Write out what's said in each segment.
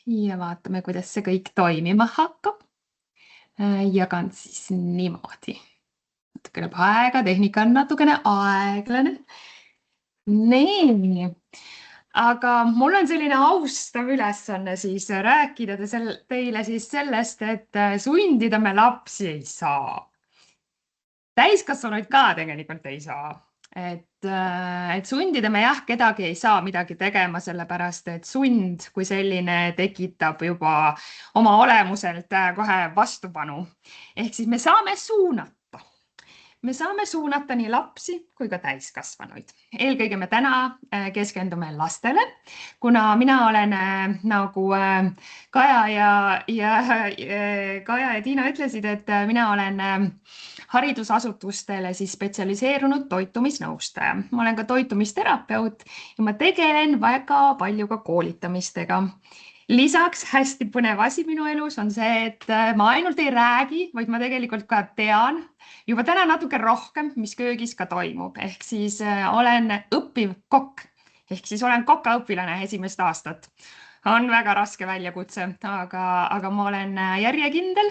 ja vaatame, kuidas see kõik toimima hakkab. Jagan siis niimoodi. Natukene aega, tehnika on natukene aeglane. Nii, aga mul on selline austav ülesanne siis rääkida teile siis sellest, et sundida me lapsi ei saa. Täiskasvanuid ka tegelikult ei saa. Et sundida me jah, kedagi ei saa midagi tegema, sellepärast et sund kui selline tekitab juba oma olemuselt kohe vastupanu. Ehk siis me saame suunata. Me saame suunata nii lapsi kui ka täiskasvanuid. Eelkõige me täna keskendume lastele, kuna mina olen nagu Kaja ja Tiina ütlesid, et mina olen haridusasutustele siis spetsialiseerunud toitumisnõustaja. Ma olen ka toitumisterapeut ja ma tegelen väga palju ka koolitamistega. Lisaks hästi põnev asi minu elus on see, et ma ainult ei räägi, vaid ma tegelikult ka tean juba täna natuke rohkem, mis köögis ka toimub. Ehk siis olen õppiv kokk. Ehk siis olen kokaõpilane esimest aastat. On väga raske väljakutse, aga ma olen järjekindel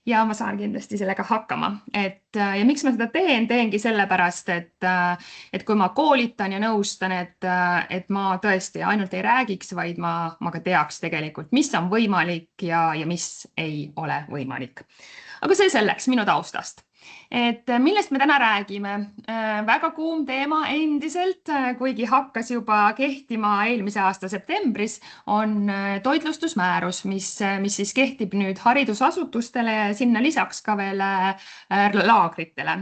ja ma saan kindlasti sellega hakkama. Ja miks ma seda teengi sellepärast, et kui ma koolitan ja nõustan, et ma tõesti ainult ei räägiks, vaid ma ka teaks tegelikult, mis on võimalik ja mis ei ole võimalik. Aga see selleks minu taustast. Millest me täna räägime? Väga kuum teema endiselt, kuigi hakkas juba kehtima eelmise aasta septembris, on toitlustusmäärus, mis siis kehtib nüüd haridusasutustele ja sinna lisaks ka veel laagritele.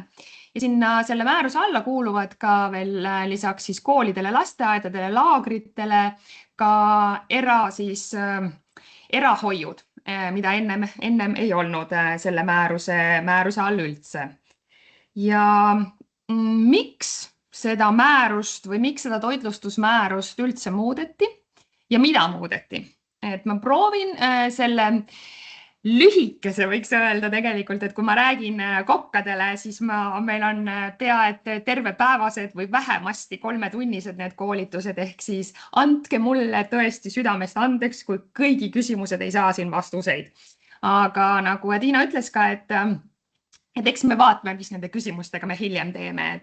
Ja sinna selle määruse alla kuuluvad ka veel lisaks siis koolidele, lasteaedadele, laagritele, ka erahoiud, mida ennem ei olnud selle määruse all üldse. Ja miks seda määrust või miks seda toitlustusmäärust üldse muudeti ja mida muudeti? Et ma proovin selle lühikese võiks öelda tegelikult, et kui ma räägin kokkadele, siis meil on pea et tervepäevased või vähemasti 3-tunnised need koolitused, ehk siis andke mulle tõesti südamest andeks, kui kõigi küsimused ei saa siin vastuseid. Aga nagu Tiina ütles ka, et eks me vaatame, mis nende küsimustega me hiljem teeme.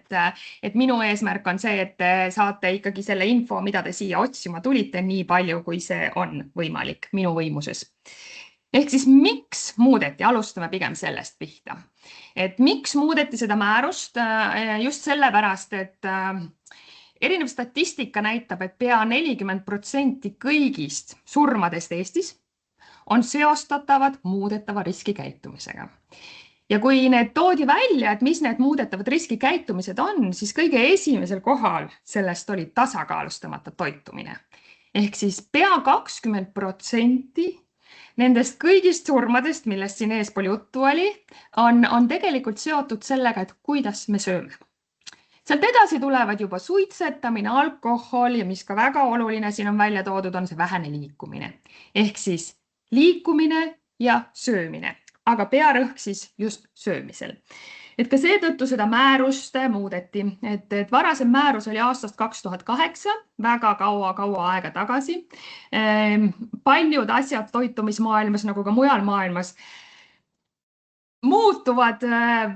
Et minu eesmärk on see, et saate ikkagi selle info, mida te siia otsima tulite, nii palju, kui see on võimalik minu võimuses. Ehk siis miks muudeti? Alustame pigem sellest pihta. Et miks muudeti seda määrust? Just sellepärast, et erinev statistika näitab, et pea 40% kõigist surmadest Eestis on seostatavad muudetava riskikäitumisega. Ja kui need toodi välja, et mis need muudetavad riskikäitumised on, siis kõige esimesel kohal sellest oli tasakaalustamata toitumine. Ehk siis pea 20% nendest kõigist surmadest, millest siin eespool juttu oli, on tegelikult seotud sellega, et kuidas me sööme. Sealt edasi tulevad juba suitsetamine, alkohol ja mis ka väga oluline siin on välja toodud, on see vähene liikumine. Ehk siis liikumine ja söömine, aga pearõhk siis just söömisel. Et ka seetõttu seda määrust muudeti, et varasem määrus oli aastast 2008, väga kaua aega tagasi. Paljud asjad toitumismaailmas, nagu ka mujal maailmas, muutuvad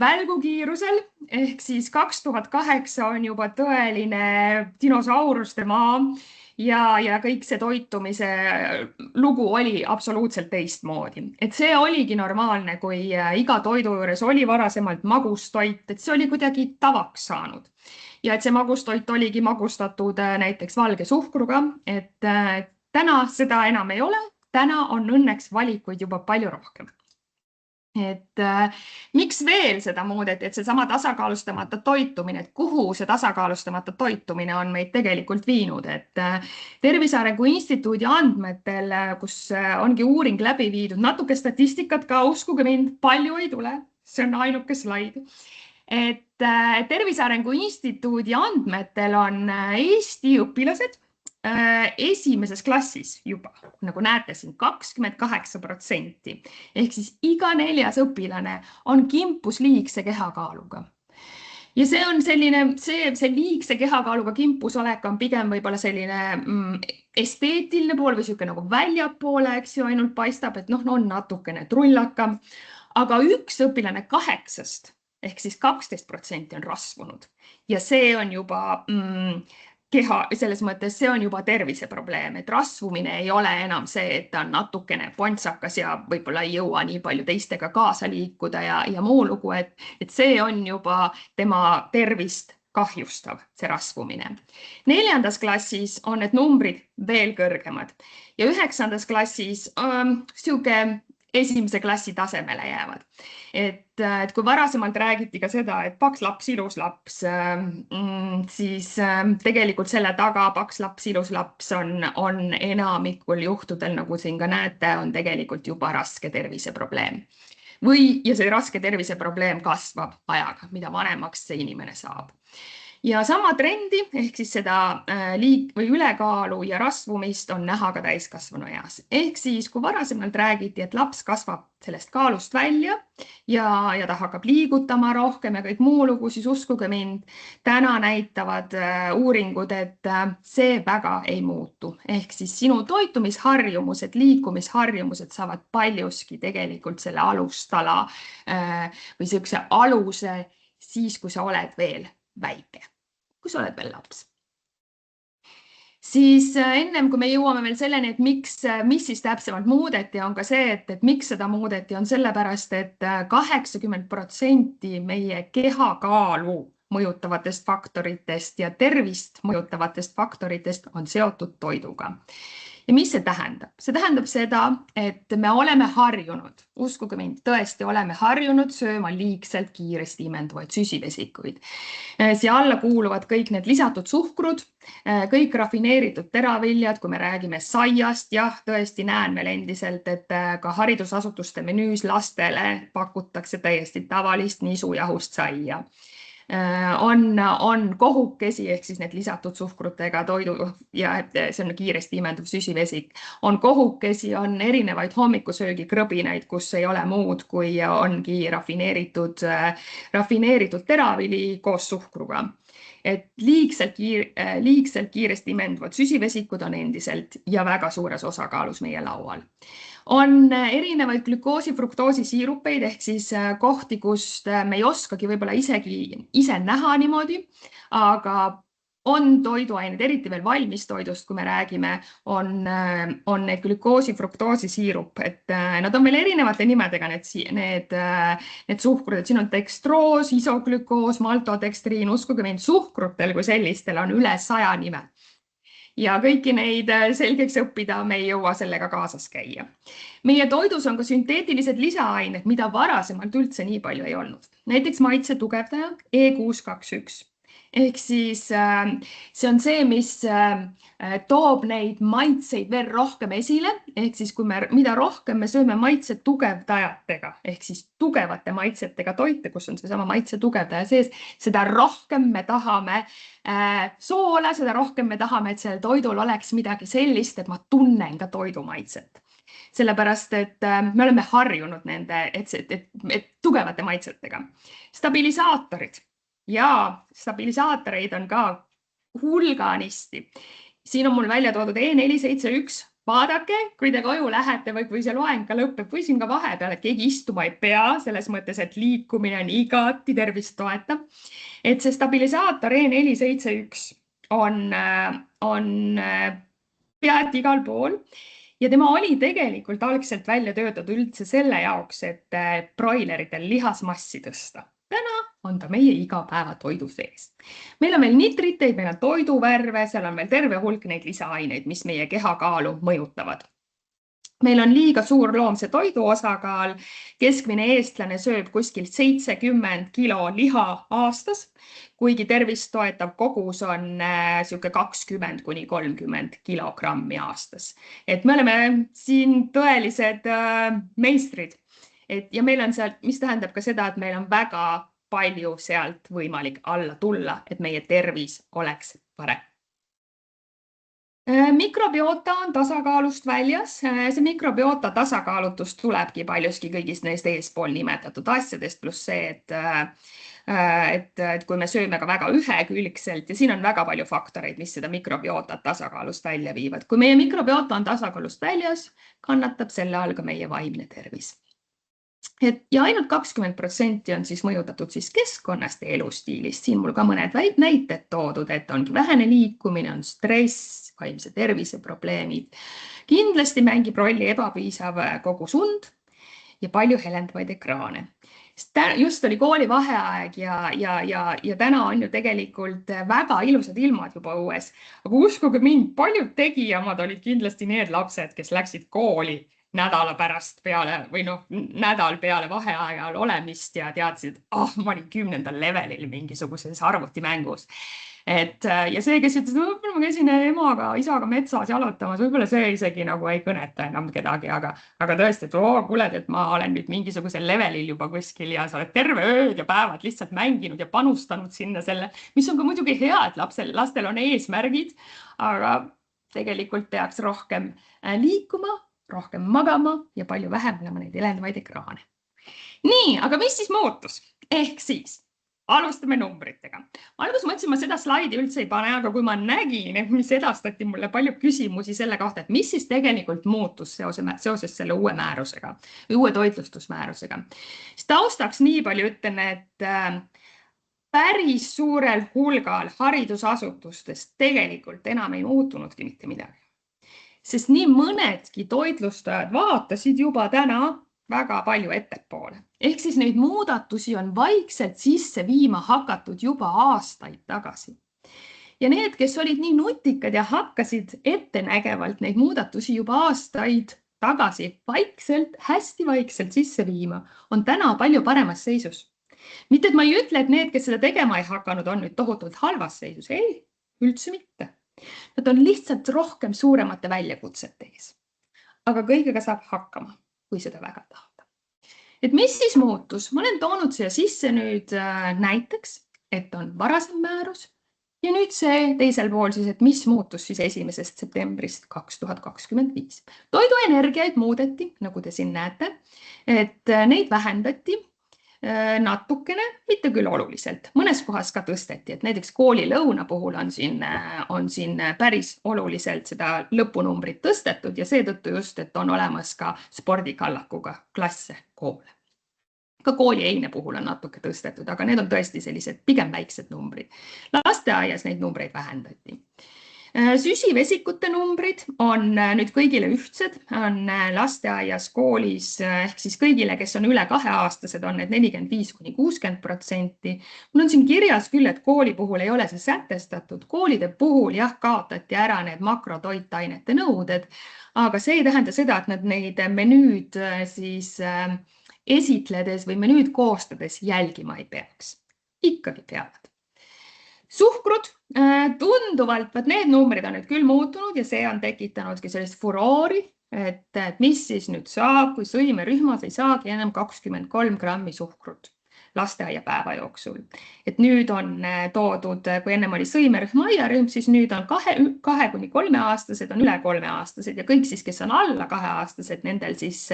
välgukiirusel, ehk siis 2008 on juba tõeline dinosauruste maa ja kõik see toitumise lugu oli absoluutselt teistmoodi. Et see oligi normaalne, kui iga toidu juures oli varasemalt magustoit, et see oli kuidagi tavaks saanud. Ja et see magustoit oligi magustatud näiteks valge suhkruga, et täna seda enam ei ole. Täna on õnneks valikuid juba palju rohkem. Et miks veel seda muudeti, et see sama tasakaalustamata toitumine, et kuhu see tasakaalustamata toitumine on meid tegelikult viinud, et Tervise Arengu Instituudi andmetel, kus ongi uuring läbi viidud, natuke statistikat ka, uskuge mind, palju ei tule, see on ainuke slaid. Et Tervise Arengu Instituudi andmetel on Eesti õpilased esimeses klassis juba, nagu näete siin 28%, ehk siis iga 4. õpilane on kimpus liigse kehakaaluga. ja see on selline, see liigse kehakaaluga kimpusolek on pigem võib-olla selline esteetiline pool või sihuke nagu väljapoole, eks ju, ainult paistab, et noh, on natukene trullakam. Aga üks õpilane 8 ehk siis 12% on rasvunud ja see on juba keha, selles mõttes see on juba terviseprobleem, et rasvumine ei ole enam see, et ta on natukene pontsakas ja võib-olla ei jõua nii palju teistega kaasa liikuda ja muu lugu, et see on juba tema tervist kahjustav, see rasvumine. 4. klassis on need numbrid veel kõrgemad ja 9. klassis sihuke esimese klassi tasemele jäävad. Et kui varasemalt räägiti ka seda, et paks laps, ilus laps, siis tegelikult selle taga paks laps, ilus laps on enamikul juhtudel, nagu siin ka näete, on tegelikult juba raske terviseprobleem. Ja see raske terviseprobleem kasvab ajaga, mida vanemaks see inimene saab. Ja sama trendi ehk siis seda või ülekaalu ja rasvumist on näha ka täiskasvanu eas. Ehk siis, kui varasemalt räägiti, et laps kasvab sellest kaalust välja ja ta hakkab liigutama rohkem ja kõik muu lugu, siis uskuge mind, täna näitavad uuringud, et see väga ei muutu. Ehk siis sinu toitumisharjumused, liikumisharjumused saavad paljuski tegelikult selle alustala või sellise aluse siis, kui sa oled veel väike, kui sa oled veel laps. Siis ennem, kui me jõuame veel selleni, et mis siis täpsemalt muudeti, on ka see, et miks seda muudeti, on sellepärast, et 80% meie kehakaalu mõjutavatest faktoritest ja tervist mõjutavatest faktoritest on seotud toiduga. Ja mis see tähendab? See tähendab seda, et me oleme harjunud, uskuge mind, tõesti oleme harjunud sööma liigselt kiiresti imenduvaid süsivesikuid. Siia alla kuuluvad kõik need lisatud suhkrud, kõik rafineeritud teraviljad, kui me räägime saiast, jah, tõesti näen veel endiselt, et ka haridusasutuste menüüs lastele pakutakse täiesti tavalist nisujahust saia. On kohukesi ehk siis need lisatud suhkrutega toidu ja see on kiiresti imenduv süsivesik. On kohukesi, on erinevaid hommikusöögikrõbinaid, kus ei ole muud, kui ongi rafineeritud teravili koos suhkruga. Et liigselt kiiresti imenduvad süsivesikud on endiselt ja väga suures osakaalus meie laual. On erinevaid glükoosi, fruktoosi siirupeid ehk siis kohti, kust me ei oskagi võib-olla ise näha niimoodi, aga on toiduained, eriti veel valmistoidust, kui me räägime, on need glükoosi, fruktoosi siirup, et nad on veel erinevate nimedega, need suhkrud, et siin on dekstroos, isoglükoos, maltodekstriin, uskuge mind, suhkrutel kui sellistel on üle 100 nime. Ja kõiki neid selgeks õppida me ei jõua sellega kaasas käia. Meie toidus on ka sünteetilised lisaained, mida varasemalt üldse nii palju ei olnud. Näiteks maitse tugevdaja E621. Ehk siis see on see, mis toob neid maitseid veel rohkem esile. Ehk siis mida rohkem me sööme maitse tugevdajatega, ehk siis tugevate maitsetega toite, kus on seesama maitse tugevdaja sees, seda rohkem me tahame soola, seda rohkem me tahame, et sellel toidul oleks midagi sellist, et ma tunnen ka toidu maitset. Sellepärast, et me oleme harjunud nende tugevate maitsetega. Stabilisaatorid. Ja stabilisaatoreid on ka hulganisti. Siin on mul välja toodud E471. Vaadake, kui te koju lähete või kui see loeng ka lõpeb või siin ka vahepeal, et keegi istuma ei pea, selles mõttes, et liikumine on igati tervist toetav. Et see stabilisaator E471 on pealt igal pool ja tema oli tegelikult algselt välja töötatud üldse selle jaoks, et broileritel lihasmassi tõsta. Täna on ta meie igapäevatoidu sees. Meil on veel nitriteid, meil on toiduvärve, seal on veel terve hulk neid lisaaineid, mis meie kehakaalu mõjutavad. Meil on liiga suur loomse toidu osakaal, keskmine eestlane sööb kuskil 70 kilo liha aastas, kuigi tervist toetav kogus on 20–30 kilogrammi aastas. Et me oleme siin tõelised meistrid. Ja meil on sealt, mis tähendab ka seda, et meil on väga palju sealt võimalik alla tulla, et meie tervis oleks parem. Mikrobiota on tasakaalust väljas. See mikrobiota tasakaalutus tulebki paljuski kõigist neist eespool nimetatud asjadest, pluss see, et et kui me sööme ka väga ühekülgselt ja siin on väga palju faktoreid, mis seda mikrobioota tasakaalust välja viivad. Kui meie mikrobioota on tasakaalust väljas, kannatab selle all ka meie vaimne tervis. Ja ainult 20% on siis mõjutatud siis keskkonnast ja elustiilist. Siin mul ka mõned näited toodud, et ongi vähene liikumine, on stress, vaimse tervise probleemid. Kindlasti mängib rolli ebapiisav kogus und ja palju helendavaid ekraane. Just oli kooli vaheaeg ja täna on ju tegelikult väga ilusad ilmad juba õues. Aga uskuge mind, paljud tegijamad olid kindlasti need lapsed, kes läksid kooli nädala pärast peale või nädal peale vaheajal olemist ja teadsid, et ma olin 10. levelil mingisuguses arvutimängus. Ja see, kes ütles, võib-olla ma käisin emaga, isaga metsas jalutamas, võib-olla see isegi nagu ei kõneta enam kedagi, aga tõesti, et kuuled, et ma olen nüüd mingisugusel levelil juba kuskil ja sa oled terve ööd ja päevad lihtsalt mänginud ja panustanud sinna selle, mis on ka muidugi hea, et lastel on eesmärgid, aga tegelikult peaks rohkem liikuma, rohkem magama ja palju vähem olema neid helendavaid ekraane. Nii, aga mis siis muutus? Ehk siis alustame numbritega. Alguses mõtlesin, ma seda slaidi üldse ei pane, aga kui ma nägin, mis edastati mulle palju küsimusi selle kohta, et mis siis tegelikult muutus seoses selle uue määrusega, uue toitlustusmäärusega. Siis taustaks nii palju ütlen, et päris suurel hulgal haridusasutustest tegelikult enam ei muutunudki mitte midagi. Sest nii mõnedki toitlustajad vaatasid juba täna väga palju ettepoole. Ehk siis neid muudatusi on vaikselt sisse viima hakatud juba aastaid tagasi. Ja need, kes olid nii nutikad ja hakkasid ettenägevalt neid muudatusi juba aastaid tagasi vaikselt, hästi vaikselt sisse viima, on täna palju paremas seisus. Mitte, et ma ei ütle, et need, kes seda tegema ei hakanud, on nüüd tohutult halvas seisus. Ei, üldse mitte. Nad on lihtsalt rohkem suuremate väljakutsete ees. Aga kõigega saab hakkama, kui seda väga tahab. Et mis siis muutus? Ma olen toonud siia sisse nüüd näiteks, et on varasem määrus ja nüüd see teisel pool siis, et mis muutus siis 1. septembrist 2025. Toiduenergiaid muudeti, nagu te siin näete, et neid vähendati natukene, mitte küll oluliselt. Mõnes kohas ka tõsteti, et näiteks koolilõuna puhul on siin päris oluliselt seda lõpunumbrit tõstetud ja seetõttu just, et on olemas ka spordikallakuga klasse koole. Ka koolieine puhul on natuke tõstetud, aga need on tõesti sellised pigem väiksed numbrid. Lasteaias neid numbreid vähendati. Süsivesikute numbrid on nüüd kõigile ühtsed, on lasteaias, koolis, ehk siis kõigile, kes on üle 2-aastased, on need 45–60%. Mul on siin kirjas küll, et kooli puhul ei ole see sätestatud. Koolide puhul kaotati ära need makrotoitainete nõuded, aga see ei tähenda seda, et nad neid menüüd siis esitledes või menüüd koostades jälgima ei peaks. Ikkagi peavad. Suhkrud tunduvalt, need numbrid on nüüd küll muutunud ja see on tekitanudki sellist furoori, et mis siis nüüd saab, kui sõimerühmas ei saagi enam 23 grammi suhkrut lasteaiapäeva jooksul. Et nüüd on toodud, kui ennem oli sõimerühm, aiarühm, siis nüüd on 2–3-aastased, on üle 3-aastased ja kõik siis, kes on alla 2-aastased, nendel siis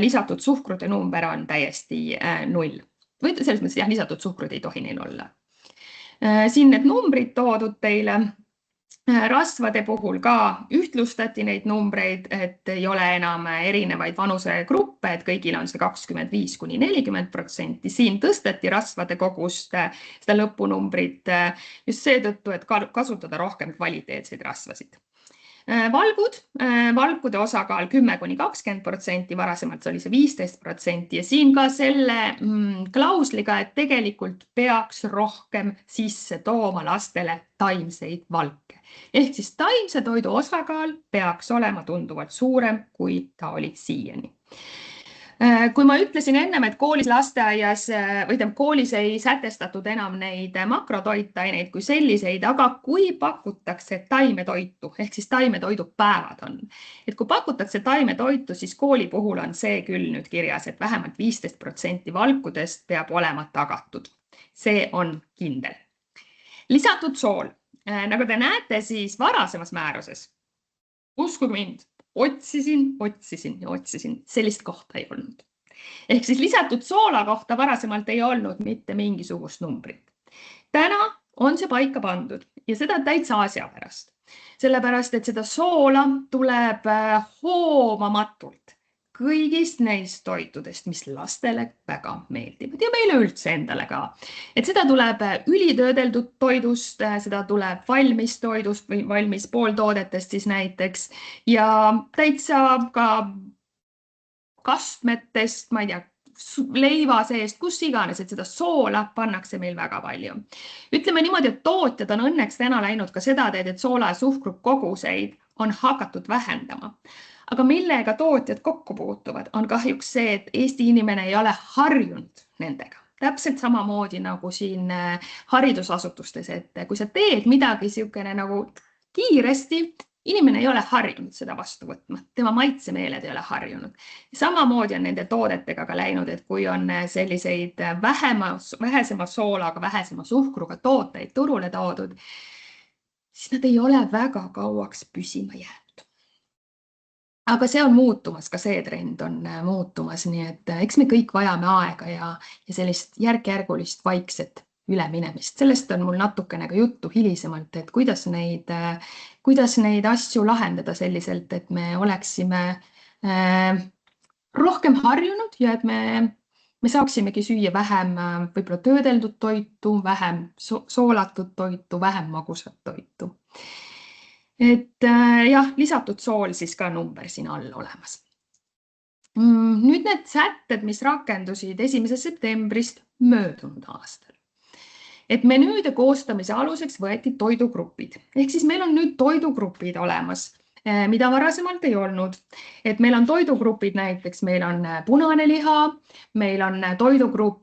lisatud suhkrude number on täiesti 0. Või selles mõttes, lisatud suhkrud ei tohi neil olla. Siin need numbrid toodud teile. Rasvade puhul ka ühtlustati neid numbreid, et ei ole enam erinevaid vanusegruppe, et kõigil on see 25–40%. Siin tõsteti rasvade kogust seda lõpunumbrit just seetõttu, et kasutada rohkem kvaliteetseid rasvasid. Valkude osakaal 10–20%, varasemalt oli see 15% ja siin ka selle klausliga, et tegelikult peaks rohkem sisse tooma lastele taimseid valke. Ehk siis taimse toidu osakaal peaks olema tunduvalt suurem, kui ta oli siiani. Kui ma ütlesin ennem, et koolis lasteaias või koolis ei sätestatud enam neid makrotoitaineid kui selliseid, aga kui pakutakse taimetoitu, ehk siis taimetoidupäevad on. Et kui pakutakse taimetoitu, siis kooli puhul on see küll nüüd kirjas, et vähemalt 15% valkudest peab olema tagatud. See on kindel. Lisatud sool. Nagu te näete, siis varasemas määruses, uskuge mind, otsisin, sellist kohta ei olnud. Ehk siis lisatud soola kohta varasemalt ei olnud mitte mingisugust numbrit. Täna on see paika pandud ja seda täitsa asja pärast. Sellepärast, et seda soola tuleb hoomamatult kõigist neist toitudest, mis lastele väga meeldivad ja meile üldse endale ka. Et seda tuleb ülitöödeldud toidust, seda tuleb valmis toidust või valmis pooltoodetest siis näiteks ja täitsa ka kastmetest, ma ei tea, leiva seest, kus iganes, et seda soola pannakse meil väga palju. Ütleme niimoodi, et tootjad on õnneks täna läinud ka seda teed, et soola ja suhkru koguseid on hakatud vähendama. Aga millega tootjad kokku puutuvad, on kahjuks see, et Eesti inimene ei ole harjunud nendega. Täpselt samamoodi nagu siin haridusasutustes, et kui sa teed midagi siukene nagu kiiresti, inimene ei ole harjunud seda vastu võtma, tema maitsemeeled ei ole harjunud. Samamoodi on nende toodetega ka läinud, et kui on selliseid vähesema soolaga, vähesema suhkruga tooteid turule toodud, siis nad ei ole väga kauaks püsima jäänud. Aga see on muutumas, ka see trend on muutumas, nii et eks me kõik vajame aega ja sellist järk-järgulist vaikset üleminemist. Sellest on mul natukene ka juttu hilisemalt, et kuidas neid asju lahendada selliselt, et me oleksime rohkem harjunud ja et me saaksimegi süüa vähem võib-olla töödeldud toitu, vähem soolatud toitu, vähem magusat toitu. Et jah, lisatud sool siis ka number siin all olemas. Nüüd need sätted, mis rakendusid 1. septembrist möödunud aastal. Et menüüde koostamise aluseks võeti toidugrupid. Ehk siis meil on nüüd toidugrupid olemas, mida varasemalt ei olnud. Et meil on toidugrupid näiteks, meil on punane liha, meil on toidugrupp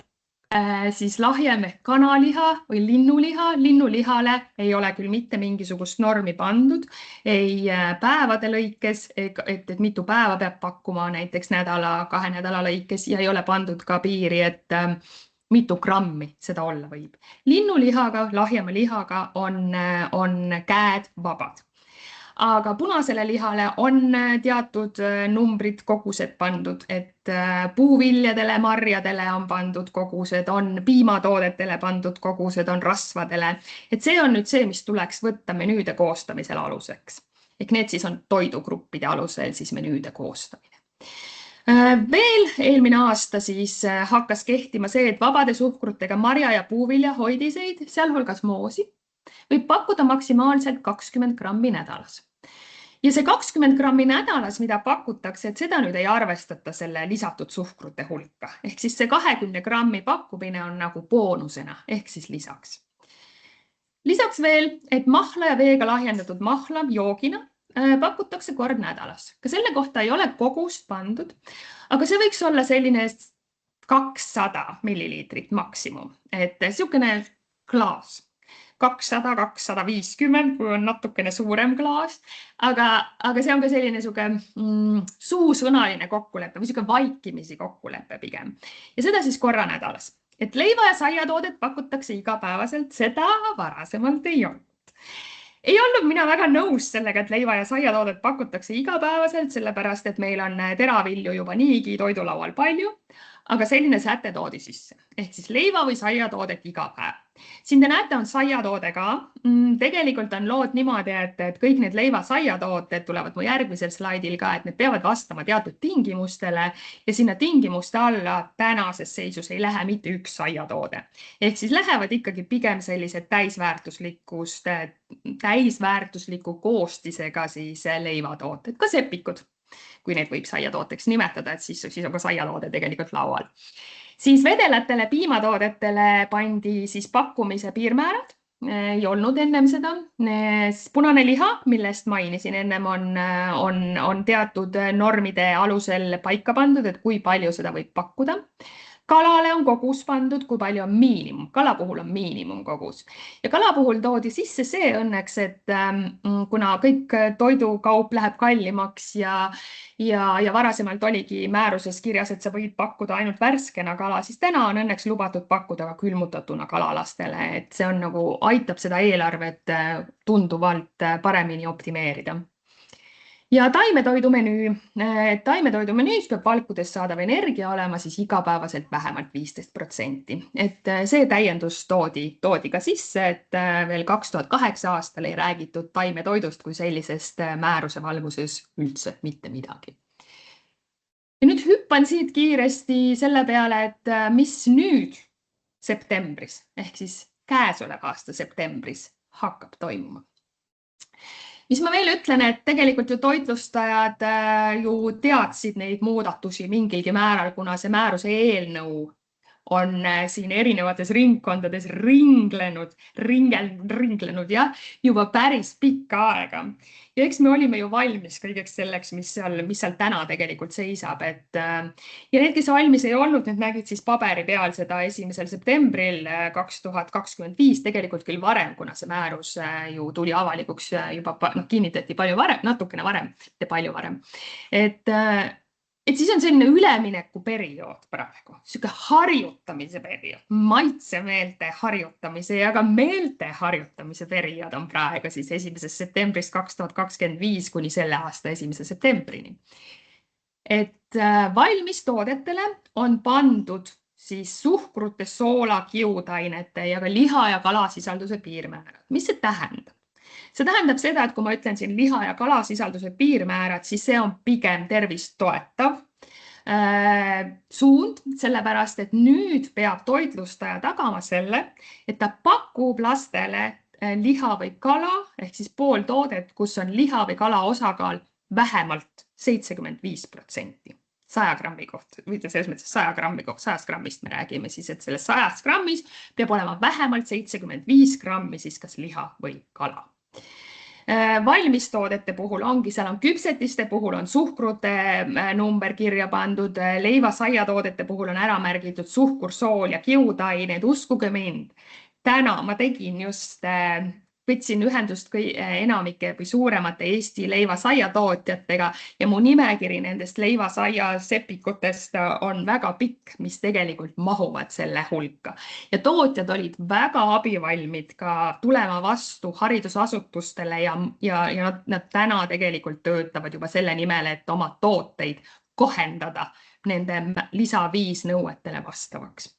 siis lahjem ehk kanaliha või linnuliha. Linnulihale ei ole küll mitte mingisugust normi pandud, ei päevade lõikes, et mitu päeva peab pakkuma näiteks nädala, 2 nädala lõikes ja ei ole pandud ka piiri, et mitu grammi seda olla võib. Linnulihaga, lahjema lihaga on käed vabad. Aga punasele lihale on teatud numbrid, kogused pandud, et puuviljadele, marjadele on pandud kogused, on piimatoodetele pandud kogused, on rasvadele. Et see on nüüd see, mis tuleks võtta menüüde koostamisel aluseks. Ehk need siis on toidugruppide alusel siis menüüde koostamine. Veel eelmine aasta siis hakkas kehtima see, et vabade suhkrutega marja ja puuvilja hoidiseid, sealhulgas moosi, võib pakkuda maksimaalselt 20 grammi nädalas. Ja see 20 grammi nädalas, mida pakutakse, et seda nüüd ei arvestata selle lisatud suhkrute hulka. Ehk siis see 20 grammi pakkumine on nagu boonusena, ehk siis lisaks. Lisaks veel, et mahla ja veega lahjendatud mahla joogina pakutakse kord nädalas. Ka selle kohta ei ole kogust pandud, aga see võiks olla selline 200 milliliitrit maksimum. Et siukene klaas. 200-250, kui on natukene suurem klaas, aga see on ka selline suusõnaline kokkulepe või vaikimisi kokkulepe pigem. Ja seda siis korra nädalas. Et leiva ja saiatoodet pakutakse igapäevaselt, seda varasemalt ei olnud. Ei olnud mina väga nõus sellega, et leiva ja saiatoodet pakutakse igapäevaselt, sellepärast, et meil on teravilju juba niigi toidulaual palju, aga selline säte toodi sisse. Ehk siis leiva või saiatoodet iga päev. Siin te näete, on saiatoode ka. Tegelikult on lood niimoodi, et kõik need leiva saiatooted tulevad mu järgmisel slaidil ka, et need peavad vastama teatud tingimustele ja sinna tingimuste alla tänases seisus ei lähe mitte üks saiatoode. Ehk siis lähevad ikkagi pigem sellised täisväärtusliku koostisega siis leivatooted, ka sepikud, kui need võib saiatooteks nimetada, et siis on ka saiatoode tegelikult laual. Siis vedelatele piimatoodetele pandi siis pakkumise piirmäärad, ei olnud ennem seda. Punane liha, millest mainisin ennem, on teatud normide alusel paika pandud, et kui palju seda võib pakkuda. Kalale on kogus pandud, kui palju on miinimum. Kala puhul on miinimum kogus. Ja kala puhul toodi sisse see õnneks, et kuna kõik toidukaup läheb kallimaks ja varasemalt oligi määruses kirjas, et sa võid pakkuda ainult värskena kala, siis täna on õnneks lubatud pakkuda ka külmutatuna kalalastele, et see on aitab seda eelarvet tunduvalt paremini optimeerida. Ja taimetoidumenüü. Taimetoidumenüüs peab valkudes saadav energia olema siis igapäevaselt vähemalt 15%. Et see täiendus toodi ka sisse, et veel 2008 aastal ei räägitud taimetoidust kui sellisest määruse valguses üldse mitte midagi. Ja nüüd hüppan siit kiiresti selle peale, et mis nüüd septembris ehk siis käesoleva aasta septembris hakkab toimuma. Mis ma veel ütlen, et tegelikult ju toitlustajad ju teadsid neid muudatusi mingilgi määral, kuna see määruse eelnõu on siin erinevates ringkondades ringlenud juba päris pikka aega. Ja eks me olime ju valmis kõigeks selleks, mis seal täna tegelikult seisab. Ja need, kes valmis ei olnud, need nägid siis paberi peal seda 1. septembril 2025, tegelikult küll varem, kuna see määrus ju tuli avalikuks juba kinnitati palju varem, natukene varem, mitte palju varem. Et siis on selline üleminekuperiood praegu, siuke harjutamise periood, maitsemeelte harjutamise ja ka meelte harjutamise periood on praegu siis 1. septembrist 2025 kuni selle aasta 1. septembrini. Et valmistoodetele on pandud siis suhkrute, soola, kiudainete ja ka liha ja kalasisalduse piirmäärad. Mis see tähendab? See tähendab seda, et kui ma ütlen siin liha ja kalasisalduse piirmäärad, siis see on pigem tervist toetav suund, sellepärast, et nüüd peab toitlustaja tagama selle, et ta pakub lastele liha või kala ehk siis pool toodet, kus on liha või kala osakaal vähemalt 75%. 100 grammi kohta, või selles mõttes 100 grammist me räägime siis, et selles 100 grammis peab olema vähemalt 75 grammi siis kas liha või kala. Valmistoodete puhul ongi, seal on küpsetiste puhul on suhkrute number kirja pandud, leiva saiatoodete puhul on ära märgitud suhkur, sool ja kiudained, uskuge mind. Täna ma tegin just, võtsin ühendust enamike või suuremate Eesti leivasaia tootjatega ja mu nimekiri nendest leivasaia sepikutest on väga pikk, mis tegelikult mahuvad selle hulka. Ja tootjad olid väga abivalmid ka tulema vastu haridusasutustele ja nad täna tegelikult töötavad juba selle nimel, et oma tooteid kohendada nende lisa 5 nõuetele vastavaks.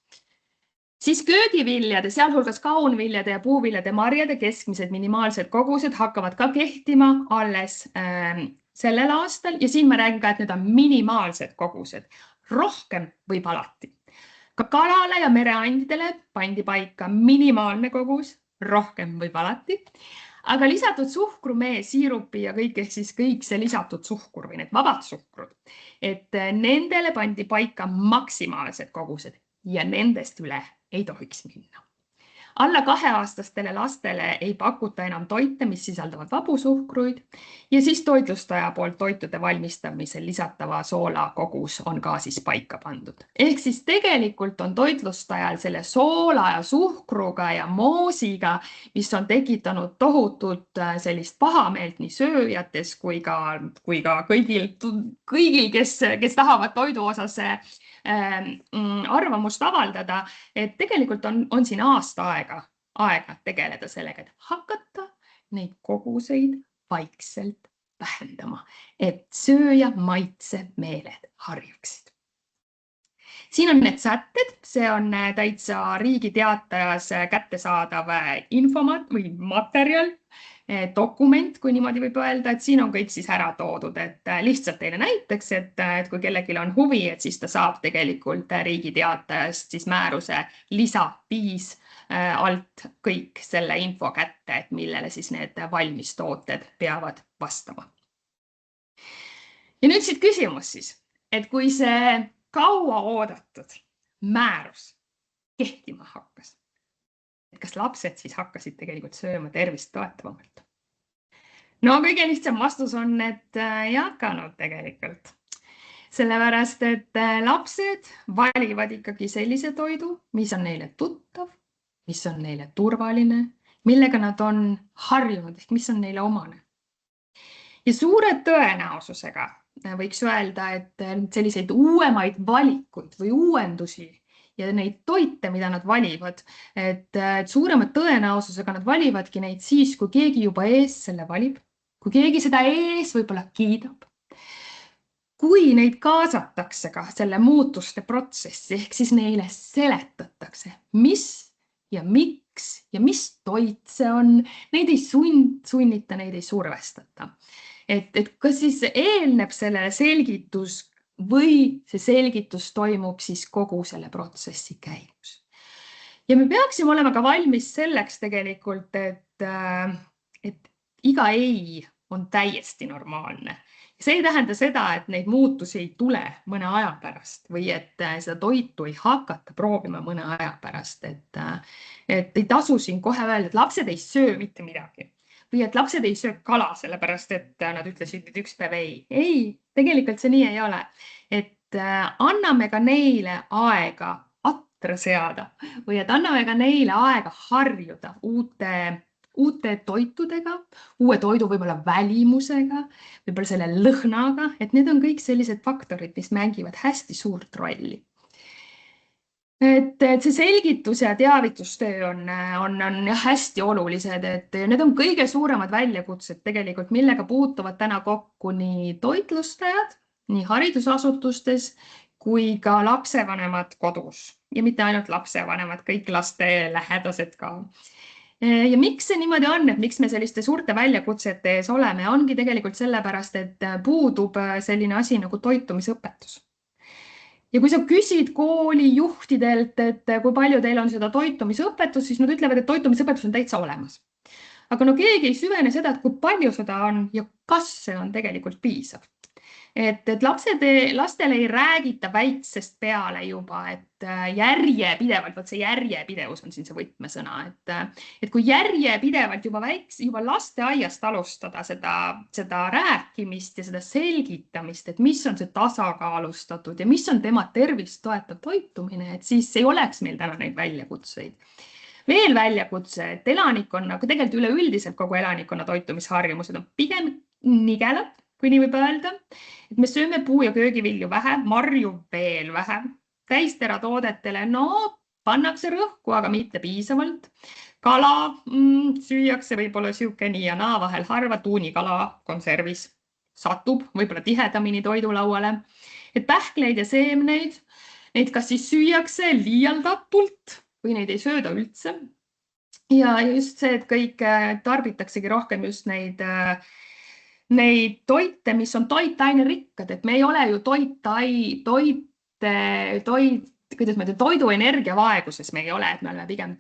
Siis köögiviljade, sealhulgas kaunviljade ja puuviljade marjade keskmised minimaalsed kogused hakkavad ka kehtima alles sellel aastal ja siin ma räägin ka, et need on minimaalsed kogused. Rohkem võib alati. Ka kalale ja mereandidele pandi paika minimaalne kogus, rohkem võib alati. Aga lisatud suhkrumee, siirupi ja kõik ehk siis kõik see lisatud suhkur või need vabad suhkrud, et nendele pandi paika maksimaalsed kogused ja nendest üle ei tohiks minna. Alla 2-aastastele lastele ei pakuta enam toite, mis sisaldavad vabu suhkruid ja siis toitlustaja poolt toitude valmistamisel lisatava soola kogus on ka siis paika pandud. Ehk siis tegelikult on toitlustajal selle soola ja suhkruga ja moosiga, mis on tekitanud tohutult sellist pahameelt nii sööjates kui ka kõigil, kes tahavad toidu osas arvamust avaldada, et tegelikult on siin aasta aega tegeleda sellega, et hakata neid koguseid vaikselt vähendama, et sööja maitsemeeled harjuksid. Siin on need sätted, see on täitsa Riigi Teatajas kättesaadav infomat või materjal, dokument, kui niimoodi võib öelda, et siin on kõik siis ära toodud, et lihtsalt teile näiteks, et kui kellelgi on huvi, et siis ta saab tegelikult Riigi Teatajast siis määruse lisa 5 alt kõik selle info kätte, et millele siis need valmistooted peavad vastama. Ja nüüd siit küsimus siis, et kui see kaua oodatud määrus kehtima hakkas, et kas lapsed siis hakkasid tegelikult sööma tervist toetavamalt? No kõige lihtsam vastus on, et ei hakanud tegelikult. Sellepärast, et lapsed valivad ikkagi sellise toidu, mis on neile tuttav, mis on neile turvaline, millega nad on harjunud, ehk mis on neile omane. Ja suure tõenäosusega võiks öelda, et selliseid uuemaid valikuid või uuendusi ja neid toite, mida nad valivad, et suurema tõenäosusega nad valivadki neid siis, kui keegi juba ees selle valib, kui keegi seda ees võib-olla kiidab, kui neid kaasatakse ka selle muutuste protsessi, ehk siis neile seletatakse, mis ja miks ja mis toit see on, neid ei sunnita, neid ei survestata. Et kas siis eelneb sellele selgitus või see selgitus toimub siis kogu selle protsessi käigus. Ja me peaksime olema ka valmis selleks tegelikult, et iga ei on täiesti normaalne. See ei tähenda seda, et neid muutusi ei tule mõne aja pärast või et seda toitu ei hakata proovima mõne aja pärast. Et ei tasu siin kohe öelda, et lapsed ei söö mitte midagi või et lapsed ei söö kala, sellepärast et nad ütlesid, et üks päev ei. Ei, tegelikult see nii ei ole. Et anname ka neile aega atra seada või et anname ka neile aega harjuda uute toitudega, uue toidu võib-olla välimusega, võib-olla selle lõhnaga, et need on kõik sellised faktorid, mis mängivad hästi suurt rolli. Et see selgitus ja teavitustöö on hästi olulised, et need on kõige suuremad väljakutsed tegelikult, millega puutuvad täna kokku nii toitlustajad, nii haridusasutustes kui ka lapsevanemad kodus ja mitte ainult lapsevanemad, kõik laste lähedased ka. Ja miks see niimoodi on, et miks me selliste suurte väljakutsete ees oleme, ongi tegelikult sellepärast, et puudub selline asi nagu toitumisõpetus. Ja kui sa küsid kooli juhtidelt, et kui palju teil on seda toitumisõpetust, siis nad ütlevad, et toitumisõpetus on täitsa olemas. Aga no keegi ei süvene seda, et kui palju seda on ja kas see on tegelikult piisav. Et lastele ei räägita väiksest peale juba, et järjepidevalt, see järjepidevus on siin see võtmesõna, et kui järjepidevalt juba lasteaiast alustada seda rääkimist ja seda selgitamist, et mis on see tasakaalustatud ja mis on tema tervist toetav toitumine, et siis ei oleks meil täna neid väljakutseid. Veel väljakutse, et elanikkonna, aga tegelikult üleüldiselt kogu elanikkonna toitumisharjumused on pigem nigelad, kui nii võib öelda, et me sööme puu- ja köögivilju vähe, marju veel vähe, täisteratoodetele, pannakse rõhku, aga mitte piisavalt. Kala süüakse võib-olla siuke nii ja naa vahel harva, tuunikala konservis satub võib-olla tihedamini toidulauale. Et pähkleid ja seemneid, neid kas siis süüakse liialdatult või neid ei sööda üldse. Ja just see, et kõik tarbitaksegi rohkem just neid toite, mis on toitainerikkad, et me ei ole ju toiduenergia vaeguses me ei ole, et me oleme pigem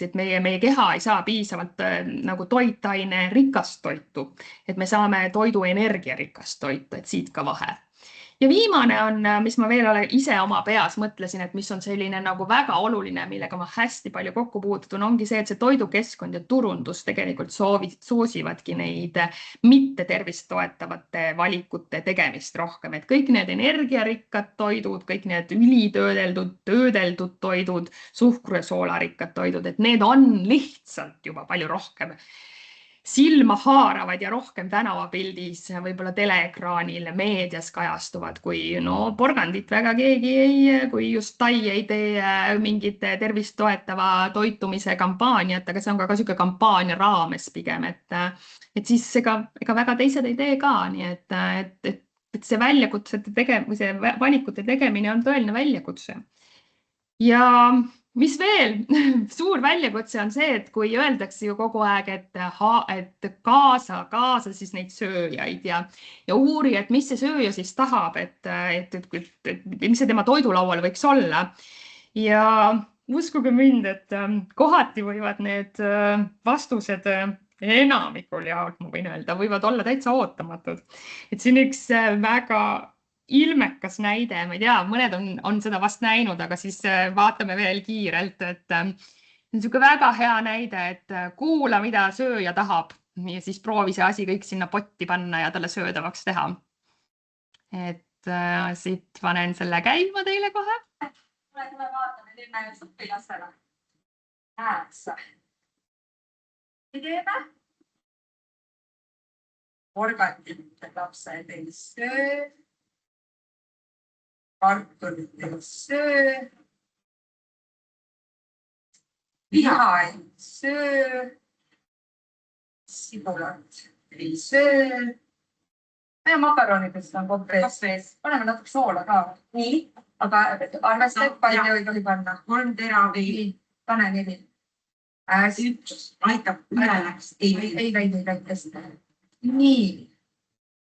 et meie keha ei saa piisavalt nagu toitaine rikast toitu, et me saame toiduenergia rikast toitu, et siit ka vahe. Ja viimane on, mis ma veel ise oma peas mõtlesin, et mis on selline nagu väga oluline, millega ma hästi palju kokku puutun, ongi see, et see toidukeskkond ja turundus tegelikult soosivadki neid mitte tervist toetavate valikute tegemist rohkem, et kõik need energiarikkad toidud, kõik need töödeldud toidud, suhkru- ja soolarikkad toidud, et need on lihtsalt juba palju rohkem silma haaravad ja rohkem tänavapildis, võib-olla teleekraanil, meedias kajastuvad, kui porgandit väga keegi kui just Tai ei tee mingit tervist toetava toitumise kampaaniat, aga see on ka siuke kampaania raames pigem, et siis ega väga teised ei tee ka, nii et see väljakutsete või see valikute tegemine on tõeline väljakutse. Ja mis veel suur väljakutse on see, et kui öeldakse ju kogu aeg, et kaasa siis neid sööjaid ja uuri, et mis see sööja siis tahab, et mis see tema toidulaual võiks olla. Ja uskuge mind, et kohati võivad need vastused enamikul jaolt, ma võin öelda, võivad olla täitsa ootamatud. Et siin üks väga ilmekas näide, ma ei tea, mõned on seda vast näinud, aga siis vaatame veel kiirelt, et niisugune väga hea näide, et kuula, mida sööja tahab ja siis proovi see asi kõik sinna potti panna ja talle söödavaks teha. Et siit panen selle käima teile kohe. Tule vaatame, teeme õpilastele. Hääsa. Teeme. Porgandite lapsed ei söö. Kartulit ei söö, liha ei söö, sibulat ei söö. Ja makaronidest on koppees. Paneme natuke soola ka. Nii. Aga arvesta, et palju ei tohi panna. 3 teraviili. Pane 4. Üks aitab üle läks. Ei väidi hästi. Nii.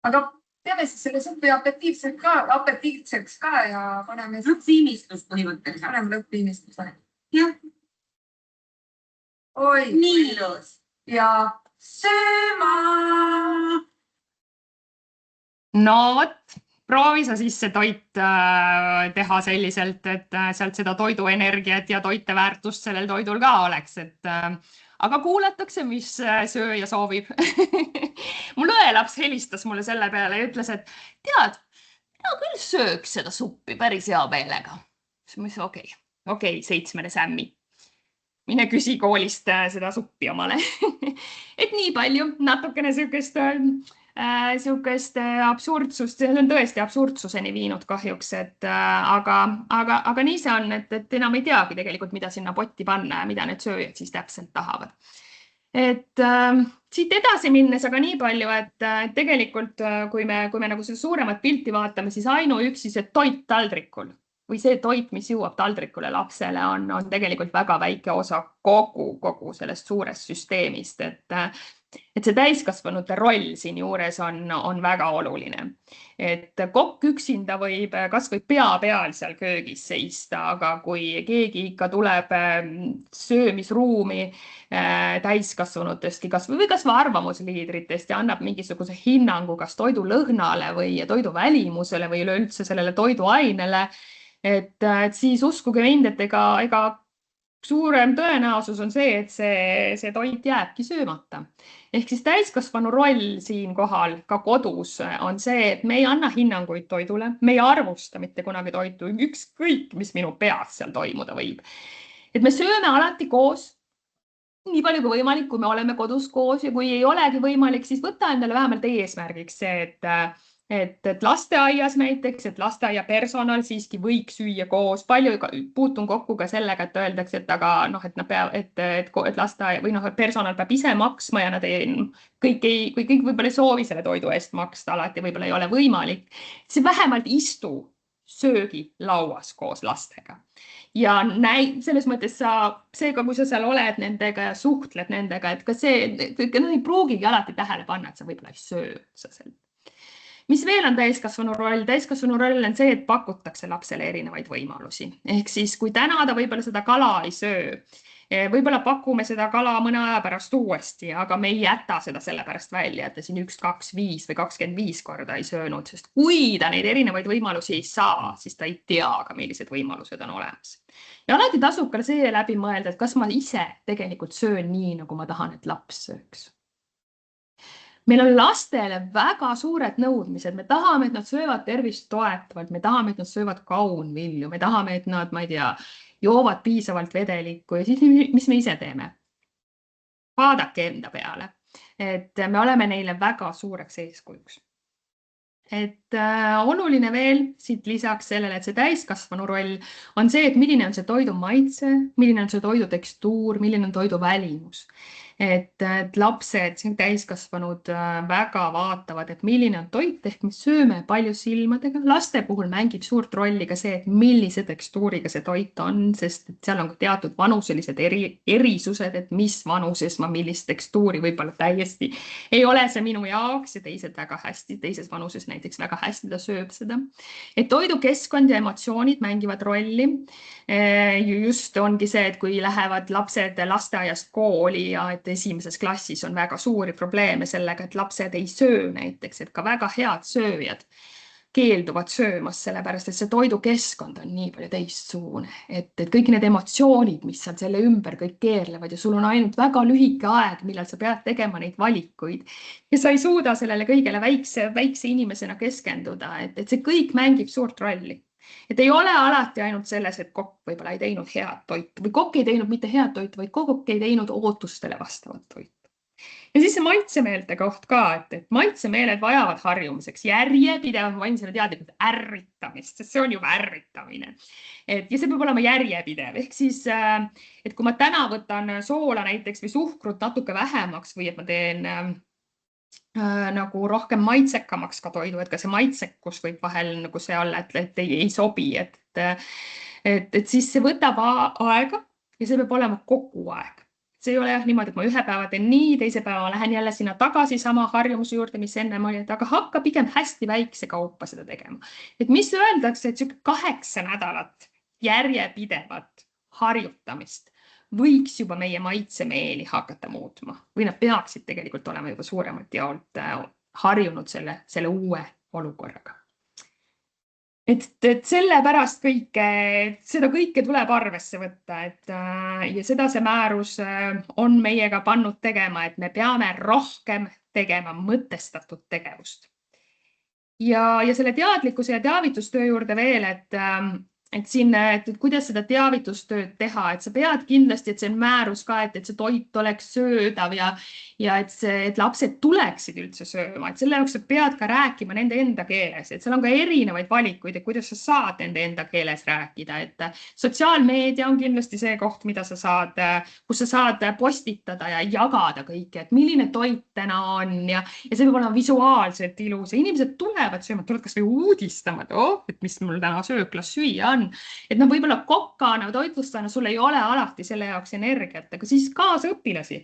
Aga teeme siis selle supi apetiivseks ka ja paneme lõppviimistlust põhimõtteliselt. Paneme lõppviimistlust. Jah. Oi, nii ilus. Ja sööma! No vot, proovi sa siis see toit teha selliselt, et sealt seda toiduenergiat ja toiteväärtust sellel toidul ka oleks. Aga kuulatakse, mis sööja soovib. Mul õelaps helistas mulle selle peale ja ütles, et tead, mina küll sööks seda suppi päris hea meelega. Siis ma ütlesin, okei, 7. Sämmi. Mine küsi koolist seda suppi omale. Et nii palju, natukene sihukest absurdsust, see on tõesti absurdsuseni viinud kahjuks, aga nii see on, et enam ei teagi tegelikult, mida sinna potti panna ja mida need sööjad siis täpselt tahavad. Siit edasi minnes aga nii palju, et tegelikult kui me nagu seda suuremat pilti vaatame, siis ainuüksi see toit taldrikul või see toit, mis jõuab taldrikule lapsele, on tegelikult väga väike osa kogu sellest suurest süsteemist, et see täiskasvanute roll siin juures on väga oluline. Et kokk üksinda võib kas või pea peal seal köögis seista, aga kui keegi ikka tuleb söömisruumi täiskasvanutestki või kas või arvamusliidritest ja annab mingisuguse hinnangu kas toidu lõhnale või toidu välimusele või üleüldse sellele toiduainele, et siis uskuge mind, et ega suurem tõenäosus on see, et see toit jääbki söömata. Ehk siis täiskasvanu roll siin kohal ka kodus on see, et me ei anna hinnanguid toidule, me ei arvusta mitte kunagi toitu, ükskõik, mis minu peas seal toimuda võib. Et me sööme alati koos, nii palju kui võimalik, kui me oleme kodus koos ja kui ei olegi võimalik, siis võta endale vähemalt eesmärgiks see, et lasteaias näiteks, et lasteaia personal siiski võiks süüa koos. Palju puutun kokku ka sellega, et öeldakse, et aga et lasteaia või personal peab ise maksma ja kui kõik võib-olla ei soovi selle toidu eest maksta, alati võib-olla ei ole võimalik. See vähemalt istu söögilauas koos lastega. Ja selles mõttes seega, kui sa seal oled nendega ja suhtled nendega, et ka see, ei pruugigi alati tähele panna, et sa võib-olla ei söö sa seal. Mis veel on täiskasvanu roll? Täiskasvanu roll on see, et pakutakse lapsele erinevaid võimalusi. Ehk siis, kui täna ta võib-olla seda kala ei söö, võib-olla pakume seda kala mõne aja pärast uuesti, aga me ei jäta seda sellepärast välja, et ta siin 1, 2, 5 või 25 korda ei söönud, sest kui ta neid erinevaid võimalusi ei saa, siis ta ei tea ka, millised võimalused on olemas. Ja alati tasub ka see läbi mõelda, et kas ma ise tegelikult söön nii, nagu ma tahan, et laps sööks. Meil on lastele väga suured nõudmised. Me tahame, et nad söövad tervist toetavalt. Me tahame, et nad söövad kaunvilju. Me tahame, et nad, joovad piisavalt vedelikku. Ja siis mis me ise teeme? Vaadake enda peale. Et me oleme neile väga suureks eeskujuks. Et oluline veel siit lisaks sellele, et see täiskasvanu roll on see, et milline on see toidu maitse, milline on see toidu tekstuur, milline on toidu välimus. Et lapsed, täiskasvanud väga vaatavad, et milline on toit, ehk me sööme palju silmadega. Laste puhul mängib suurt rolli ka see, et millise tekstuuriga see toit on, sest seal on teatud vanuselised erisused, et mis vanuses ma millist tekstuuri võib-olla täiesti ei ole see minu jaoks ja teised väga hästi, teises vanuses näiteks väga hästi ta sööb seda. Et toidukeskkond ja emotsioonid mängivad rolli. Just ongi see, et kui lähevad lapsed lasteaiast kooli ja et esimeses klassis on väga suuri probleeme sellega, et lapsed ei söö näiteks, et ka väga head sööjad keelduvad söömas, sellepärast et see toidukeskkond on nii palju teistsugune, et kõik need emotsioonid, mis seal selle ümber kõik keerlevad ja sul on ainult väga lühike aeg, millal sa pead tegema neid valikuid ja sa ei suuda sellele kõigele väikse inimesena keskenduda, et see kõik mängib suurt rolli. Et ei ole alati ainult selles, et kokk võib-olla ei teinud head toitu või kokk ei teinud mitte head toitu, vaid kokk ei teinud ootustele vastavat toitu. Ja siis see maitsemeelte koht ka, et maitsemeeled vajavad harjumiseks järjepidev, ma vain selle teadlikult ärritamist, sest see on juba ärritamine. Ja see peab olema järjepidev. Ehk siis, et kui ma täna võtan soola näiteks või suhkrut natuke vähemaks või et ma teen nagu rohkem maitsekamaks ka toidu, et ka see maitsekus võib vahel nagu see olla, et ei sobi, et siis see võtab aega ja see peab olema kogu aeg. See ei ole jah niimoodi, et ma ühe päeva teen nii, teise päeva lähen jälle sinna tagasi sama harjumuse juurde, mis ennem oli, aga hakka pigem hästi väikse kaupa seda tegema. Et mis öeldakse, et 8 nädalat järjepidevat harjutamist võiks juba meie maitsemeeli hakata muutma või nad peaksid tegelikult olema juba suuremalt jaolt harjunud selle uue olukorraga. Et sellepärast seda kõike tuleb arvesse võtta, ja seda see määrus on meiega pannud tegema, et me peame rohkem tegema mõtestatud tegevust. Ja selle teadlikkuse ja teavitustöö juurde veel, et kuidas seda teavitustööd teha, et sa pead kindlasti, et see on määrus ka, et see toit oleks söödav ja et lapsed tuleksid üldse sööma, et selle jaoks sa pead ka rääkima nende enda keeles, et seal on ka erinevaid valikuid, et kuidas sa saad nende enda keeles rääkida, et sotsiaalmeedia on kindlasti see koht, mida sa saad, kus sa saad postitada ja jagada kõike, et milline toit täna on ja see peab olema visuaalselt ilus ja inimesed tulevad sööma, tulevad kas või uudistama, et mis mul täna sööklas süüa on. Et võib-olla kokana või toitlustajana sul ei ole alati selle jaoks energiat, aga siis kaasa õpilasi.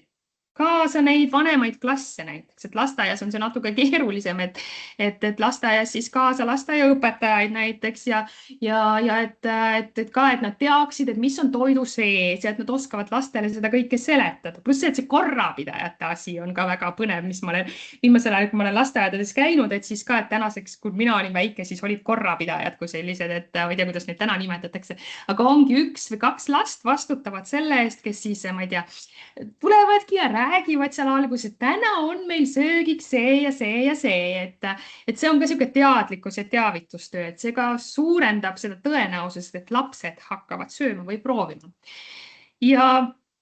Kaasa neid vanemaid klasse näiteks, et lasteaias on see natuke keerulisem, et lasteaias siis kaasa lasteaiaõpetajaid näiteks ja et ka, et nad teaksid, et mis on toidu sees ja et nad oskavad lastele seda kõike seletada. Pluss see, et see korrapidajate asi on ka väga põnev, mis ma olen viimasel ajal, kui ma olen lasteaedades käinud, et siis ka, et tänaseks, kui mina olin väike, siis olid korrapidajad kui sellised, et ma ei tea, kuidas neid täna nimetatakse, aga ongi 1 või 2 last vastutavad selle eest, kes siis, ma ei tea, tulevadki ja räägivad seal alguses, et täna on meil söögiks see ja see ja see, et see on ka selline teadlikkus ja teavitustöö, et see ka suurendab seda tõenäosust, et lapsed hakkavad sööma või proovima. Ja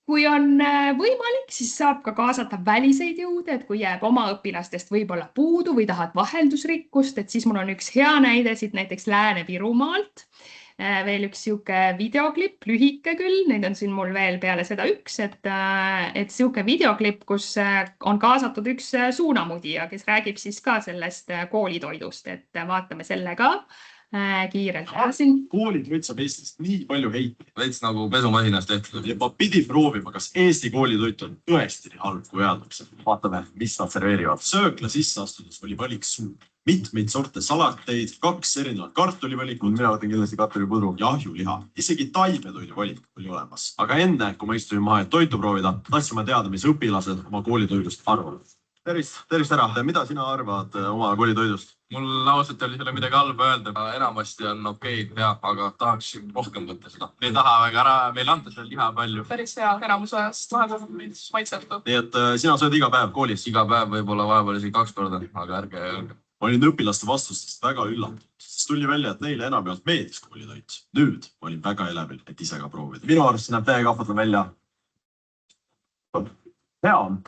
kui on võimalik, siis saab ka kaasata väliseid jõude, et kui jääb oma õpilastest võib-olla puudu või tahad vaheldusrikkust, et siis mul on üks hea näide siit näiteks Lääne-Virumaalt. Veel üks siuke videoklipp, lühike küll, neid on siin mul veel peale seda üks, et siuke videoklipp, kus on kaasatud üks suunamudija, kes räägib siis ka sellest koolitoidust, et vaatame selle ka kiirelt. Koolitoit saab Eestist nii palju heiti. Veits nagu pesumasinas tehtud. Ja ma pidi proovima, kas Eesti koolitoit on tõesti nii halb, kui öeldakse. Vaatame, mis nad serveerivad. Söökla sisse astudes oli valik suur. Mitmeid sorte salateid, 2 erinevat kartulivalikut, mina võtan kindlasti kartulipudru ja ahjuliha. Isegi taimetoidu valik oli olemas. Aga enne, kui ma istusin maha, et toitu proovida, tahtsin ma teada, mis õpilased oma koolitoidust arvavad. Tervist ära. Mida sina arvad oma koolitoidust? Mul ausalt oli selle midagi halba öelda. Enamasti on okei, aga tahaks rohkem võtta seda. Me ei taha väga ära, meil anda seda liha palju. Päris hea, enamus ajast vahepeal maitsetu. Nii et sina sööd iga päev koolis? Iga päev võib-olla vahepeal isegi 2 korda, aga ärge. Ma olin õpilaste vastustest väga üllatunud. Siis tuli välja, et neile enam jaolt meeldis koolitoit. Nüüd ma olin väga elevil, et ise ka proovida. Minu arust näeb täiega ahvatlev välja. Hea on.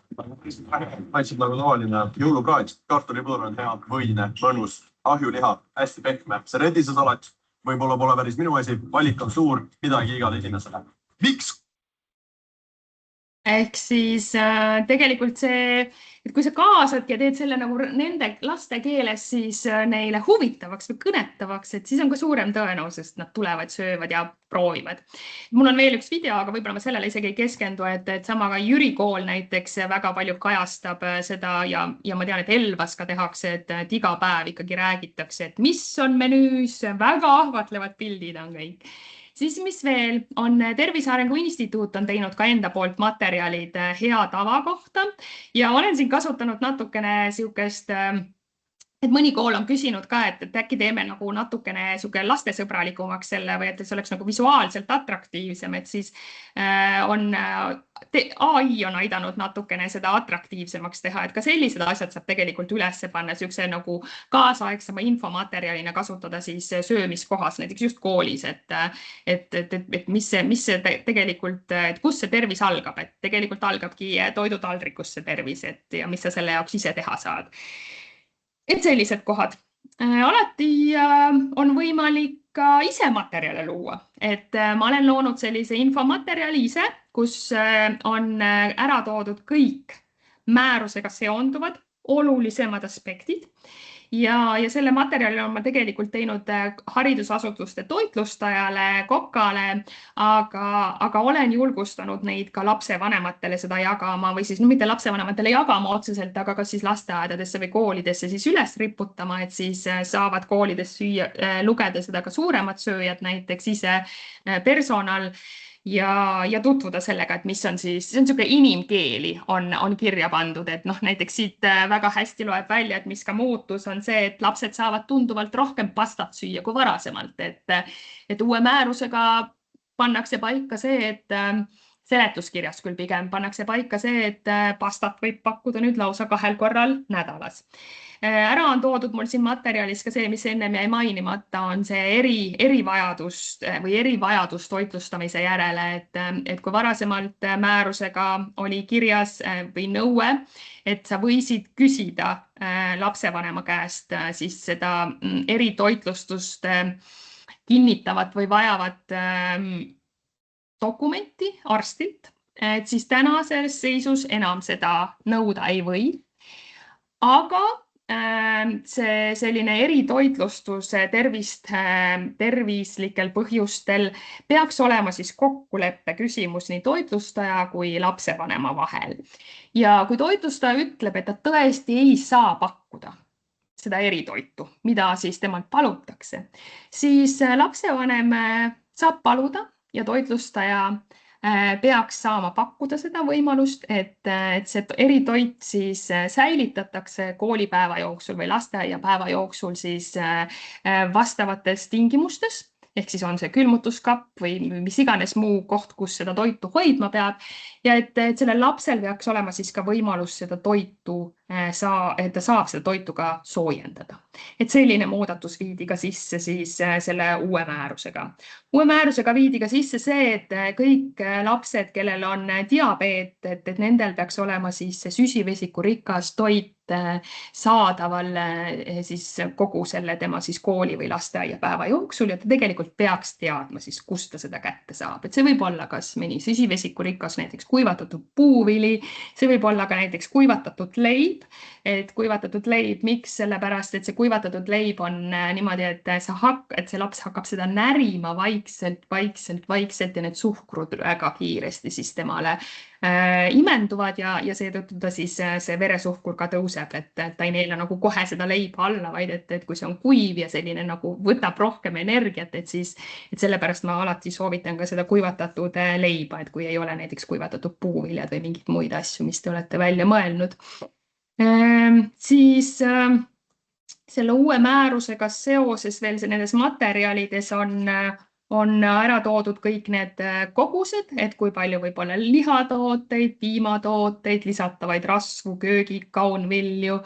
Maitseb nagu tavaline jõulupraad. Kartulipudur on hea, võine, mõnus, ahjuliha, hästi pehme. See redisesalat võib-olla pole päris minu asi. Valik on suur, midagi igale esimesele. Miks? Ehk siis tegelikult see, et kui sa kaasadki ja teed selle nagu nende laste keeles siis neile huvitavaks või kõnetavaks, et siis on ka suurem tõenäosus, et nad tulevad, söövad ja proovivad. Mul on veel üks video, aga võib-olla ma sellele isegi ei keskendu, et sama ka Jüri kool näiteks väga palju kajastab seda ja ma tean, et Elvas ka tehakse, et iga päev ikkagi räägitakse, et mis on menüüs, väga ahvatlevad pildid on kõik. Siis mis veel on, Tervise Arengu Instituut on teinud ka enda poolt materjalid hea tava kohta ja olen siin kasutanud natukene siukest et mõni kool on küsinud ka, et äkki teeme nagu natukene suke lastesõbralikumaks selle või et see oleks nagu visuaalselt atraktiivsem, et siis AI on aidanud natukene seda atraktiivsemaks teha, et ka sellised asjad saab tegelikult üles panna siukse nagu kaasaegsema infomaterjalina kasutada siis söömiskohas, näiteks just koolis, et mis see tegelikult, et kus see tervis algab, et tegelikult algabki toidutaldrikust see tervis, et ja mis sa selle jaoks ise teha saad. Et sellised kohad. Alati on võimalik ka ise materjale luua, et ma olen loonud sellise infomaterjali ise, kus on ära toodud kõik määrusega seonduvad olulisemad aspektid ja selle materjali on ma tegelikult teinud haridusasutuste toitlustajale, kokale, aga olen julgustanud neid ka lapsevanematele seda jagama või siis mitte lapsevanematele jagama otseselt, aga ka siis lasteaedadesse või koolidesse siis üles riputama, et siis saavad koolides lugeda seda ka suuremad sööjad, näiteks ise personal ja tutvuda sellega, et mis on siis, see on niisugune inimkeeli on kirja pandud, et näiteks siit väga hästi loeb välja, et mis ka muutus on see, et lapsed saavad tunduvalt rohkem pastat süüa kui varasemalt, et uue määrusega pannakse paika see, et seletuskirjas küll pigem pannakse paika see, et pastat võib pakkuda nüüd lausa 2 korral nädalas. Ära on toodud mul siin materjalis ka see, mis ennem jäi mainimata, on see erivajadus toitlustamise järele, et kui varasemalt määrusega oli kirjas või nõue, et sa võisid küsida lapsevanema käest siis seda eritoitlustust kinnitavat või vajavat dokumenti arstilt, et siis tänases seisus enam seda nõuda ei või. Aga see selline eritoitlustus tervislikel põhjustel peaks olema siis kokkuleppe küsimus nii toitlustaja kui lapsevanema vahel. Ja kui toitlustaja ütleb, et ta tõesti ei saa pakkuda seda eritoitu, mida siis temalt palutakse, siis lapsevanem saab paluda ja toitlustaja peaks saama pakkuda seda võimalust, et see eritoit siis säilitatakse koolipäeva jooksul või lasteaiapäeva jooksul siis vastavates tingimustes. Ehk siis on see külmutuskapp või mis iganes muu koht, kus seda toitu hoidma peab. Ja et sellel lapsel peaks olema siis ka võimalus seda toitu, et ta saab seda toitu ka soojendada. Et selline muudatus viidi ka sisse siis selle uue määrusega. Uue määrusega viidi ka sisse see, et kõik lapsed, kellel on diabeet, et nendel peaks olema siis süsivesiku-rikas toit saadaval siis kogu selle tema siis kooli või lasteaiapäeva jooksul ja ta tegelikult peaks teadma siis, kust ta seda kätte saab. Et see võib olla kas mõni süsivesiku-rikas näiteks kuivatatud puuvili, see võib olla ka näiteks kuivatatud leib, et kuivatatud leib, miks? Sellepärast, et see kuivatatud leib on niimoodi, et see laps hakkab seda närima vaikselt ja need suhkrud väga kiiresti siis temale imenduvad ja seetõttu ta siis see veresuhkur ka tõuseb, et ta ei neela nagu kohe seda leiba alla, vaid et kui see on kuiv ja selline nagu võtab rohkem energiat, et sellepärast ma alati soovitan ka seda kuivatatud leiba, et kui ei ole näiteks kuivatatud puuviljad või mingid muid asju, mis te olete välja mõelnud. Siis selle uue määrusega seoses veel nendes materjalides on ära toodud kõik need kogused, et kui palju võib olla lihatooteid, piimatooteid, lisatavaid rasvu, köögid, kaunvilju,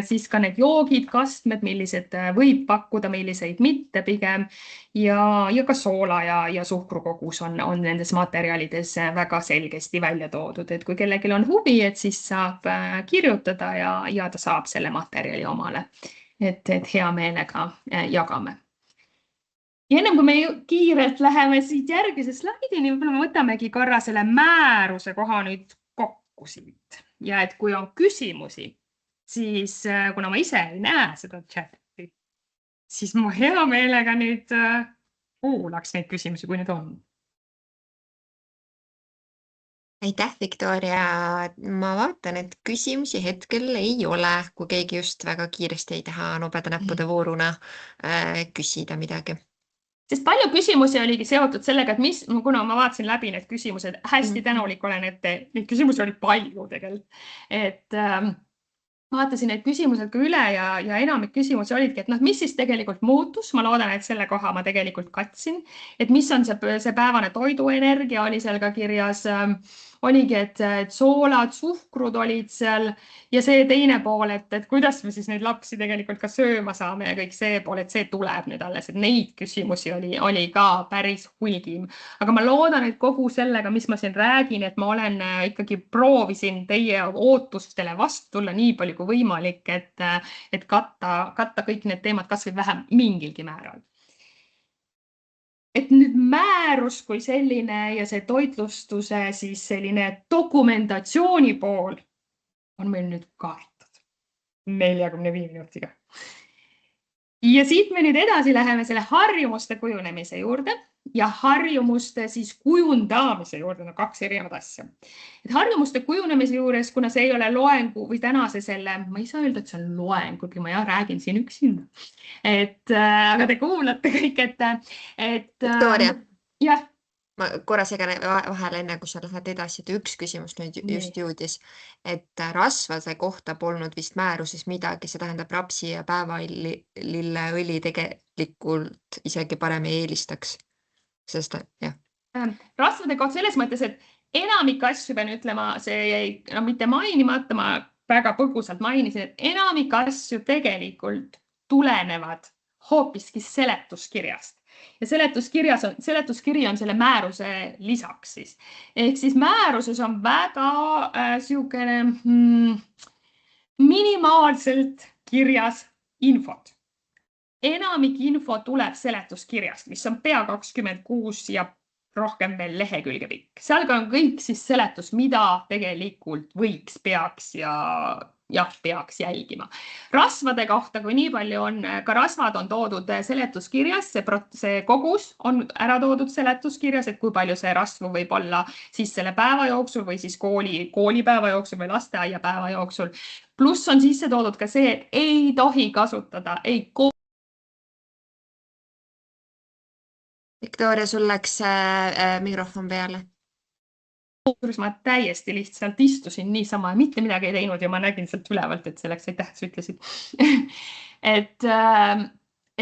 siis ka need joogid, kastmed, millised võib pakkuda, milliseid mitte pigem ja ka soola ja suhkrukogus on nendes materjalides väga selgesti välja toodud, et kui kellelgi on huvi, et siis saab kirjutada ja ta saab selle materjali omale, et hea meelega jagame. Ja ennem kui me kiirelt läheme siit järgmise slaidini, võib-olla võtamegi korra selle määruse koha nüüd kokku siit. Ja et kui on küsimusi, siis kuna ma ise ei näe seda chati, siis ma hea meelega nüüd kuulaks neid küsimusi, kui need on. Aitäh, Victoria. Ma vaatan, et küsimusi hetkel ei ole, kui keegi just väga kiiresti ei taha nobeda näppude vooruna küsida midagi. Sest palju küsimusi oligi seotud sellega, et kuna ma vaatasin läbi need küsimused, hästi tänulik olen, et neid küsimusi oli palju tegelikult. vaatasin need küsimused ka üle ja enamik küsimusi olidki, et noh, mis siis tegelikult muutus, ma loodan, et selle koha ma tegelikult katsin, et mis on see päevane toiduenergia oli seal ka kirjas, oligi, et soolad, suhkrud olid seal ja see teine pool, et kuidas me siis neid lapsi tegelikult ka sööma saame ja kõik see pool, et see tuleb nüüd alles, et neid küsimusi oli ka päris hulgim. Aga ma loodan, et kogu sellega, mis ma siin räägin, et ma olen ikkagi proovisin teie ootustele vastu tulla nii palju kui võimalik, et katta kõik need teemad kas või vähem mingilgi määral. Et nüüd määrus kui selline ja see toitlustuse siis selline dokumentatsiooni pool on meil nüüd kaetud 45 minutiga. Ja siit me nüüd edasi läheme selle harjumuste kujunemise juurde ja harjumuste siis kujundamise juurde, no 2 erinevat asja. Et harjumuste kujunemise juures, kuna see ei ole loengu või tänase selle, ma ei saa öelda, et see on loeng, kuigi ma räägin siin üksinda. Aga te kuulate kõik, Victoria. Jah. Ma korra segan vahele enne, kui sa lähed edasi, et üks küsimus nüüd just jõudis, et rasvade kohta polnud vist määruses midagi, see tähendab rapsi ja päevalilleõli tegelikult isegi parem ei eelistaks. Sest, jah. Rasvade kohta selles mõttes, et enamik asju pean ütlema, see jäi mitte mainimata, ma väga põgusalt mainisin, et enamik asju tegelikult tulenevad hoopiski seletuskirjast. Ja seletuskiri on selle määruse lisaks siis. Ehk siis määruses on väga siukene minimaalselt kirjas infot. Enamik info tuleb seletuskirjast, mis on pea 26 ja rohkem veel lehekülge pikk. Seal on kõik siis seletus, mida tegelikult võiks, peaks ja peaks jälgima. Rasvade kohta, kui nii palju on, ka rasvad on toodud seletuskirjas, see kogus on ära toodud seletuskirjas, et kui palju see rasvu võib olla siis selle päeva jooksul või siis koolipäeva jooksul või lasteaiapäeva jooksul. Pluss on sisse toodud ka see, et ei tohi kasutada, Victoria, sul läks mikrofon peale. Ma täiesti lihtsalt istusin niisama ja mitte midagi ei teinud ja ma nägin sealt ülevalt, et selleks aitäh, sa ütlesid. et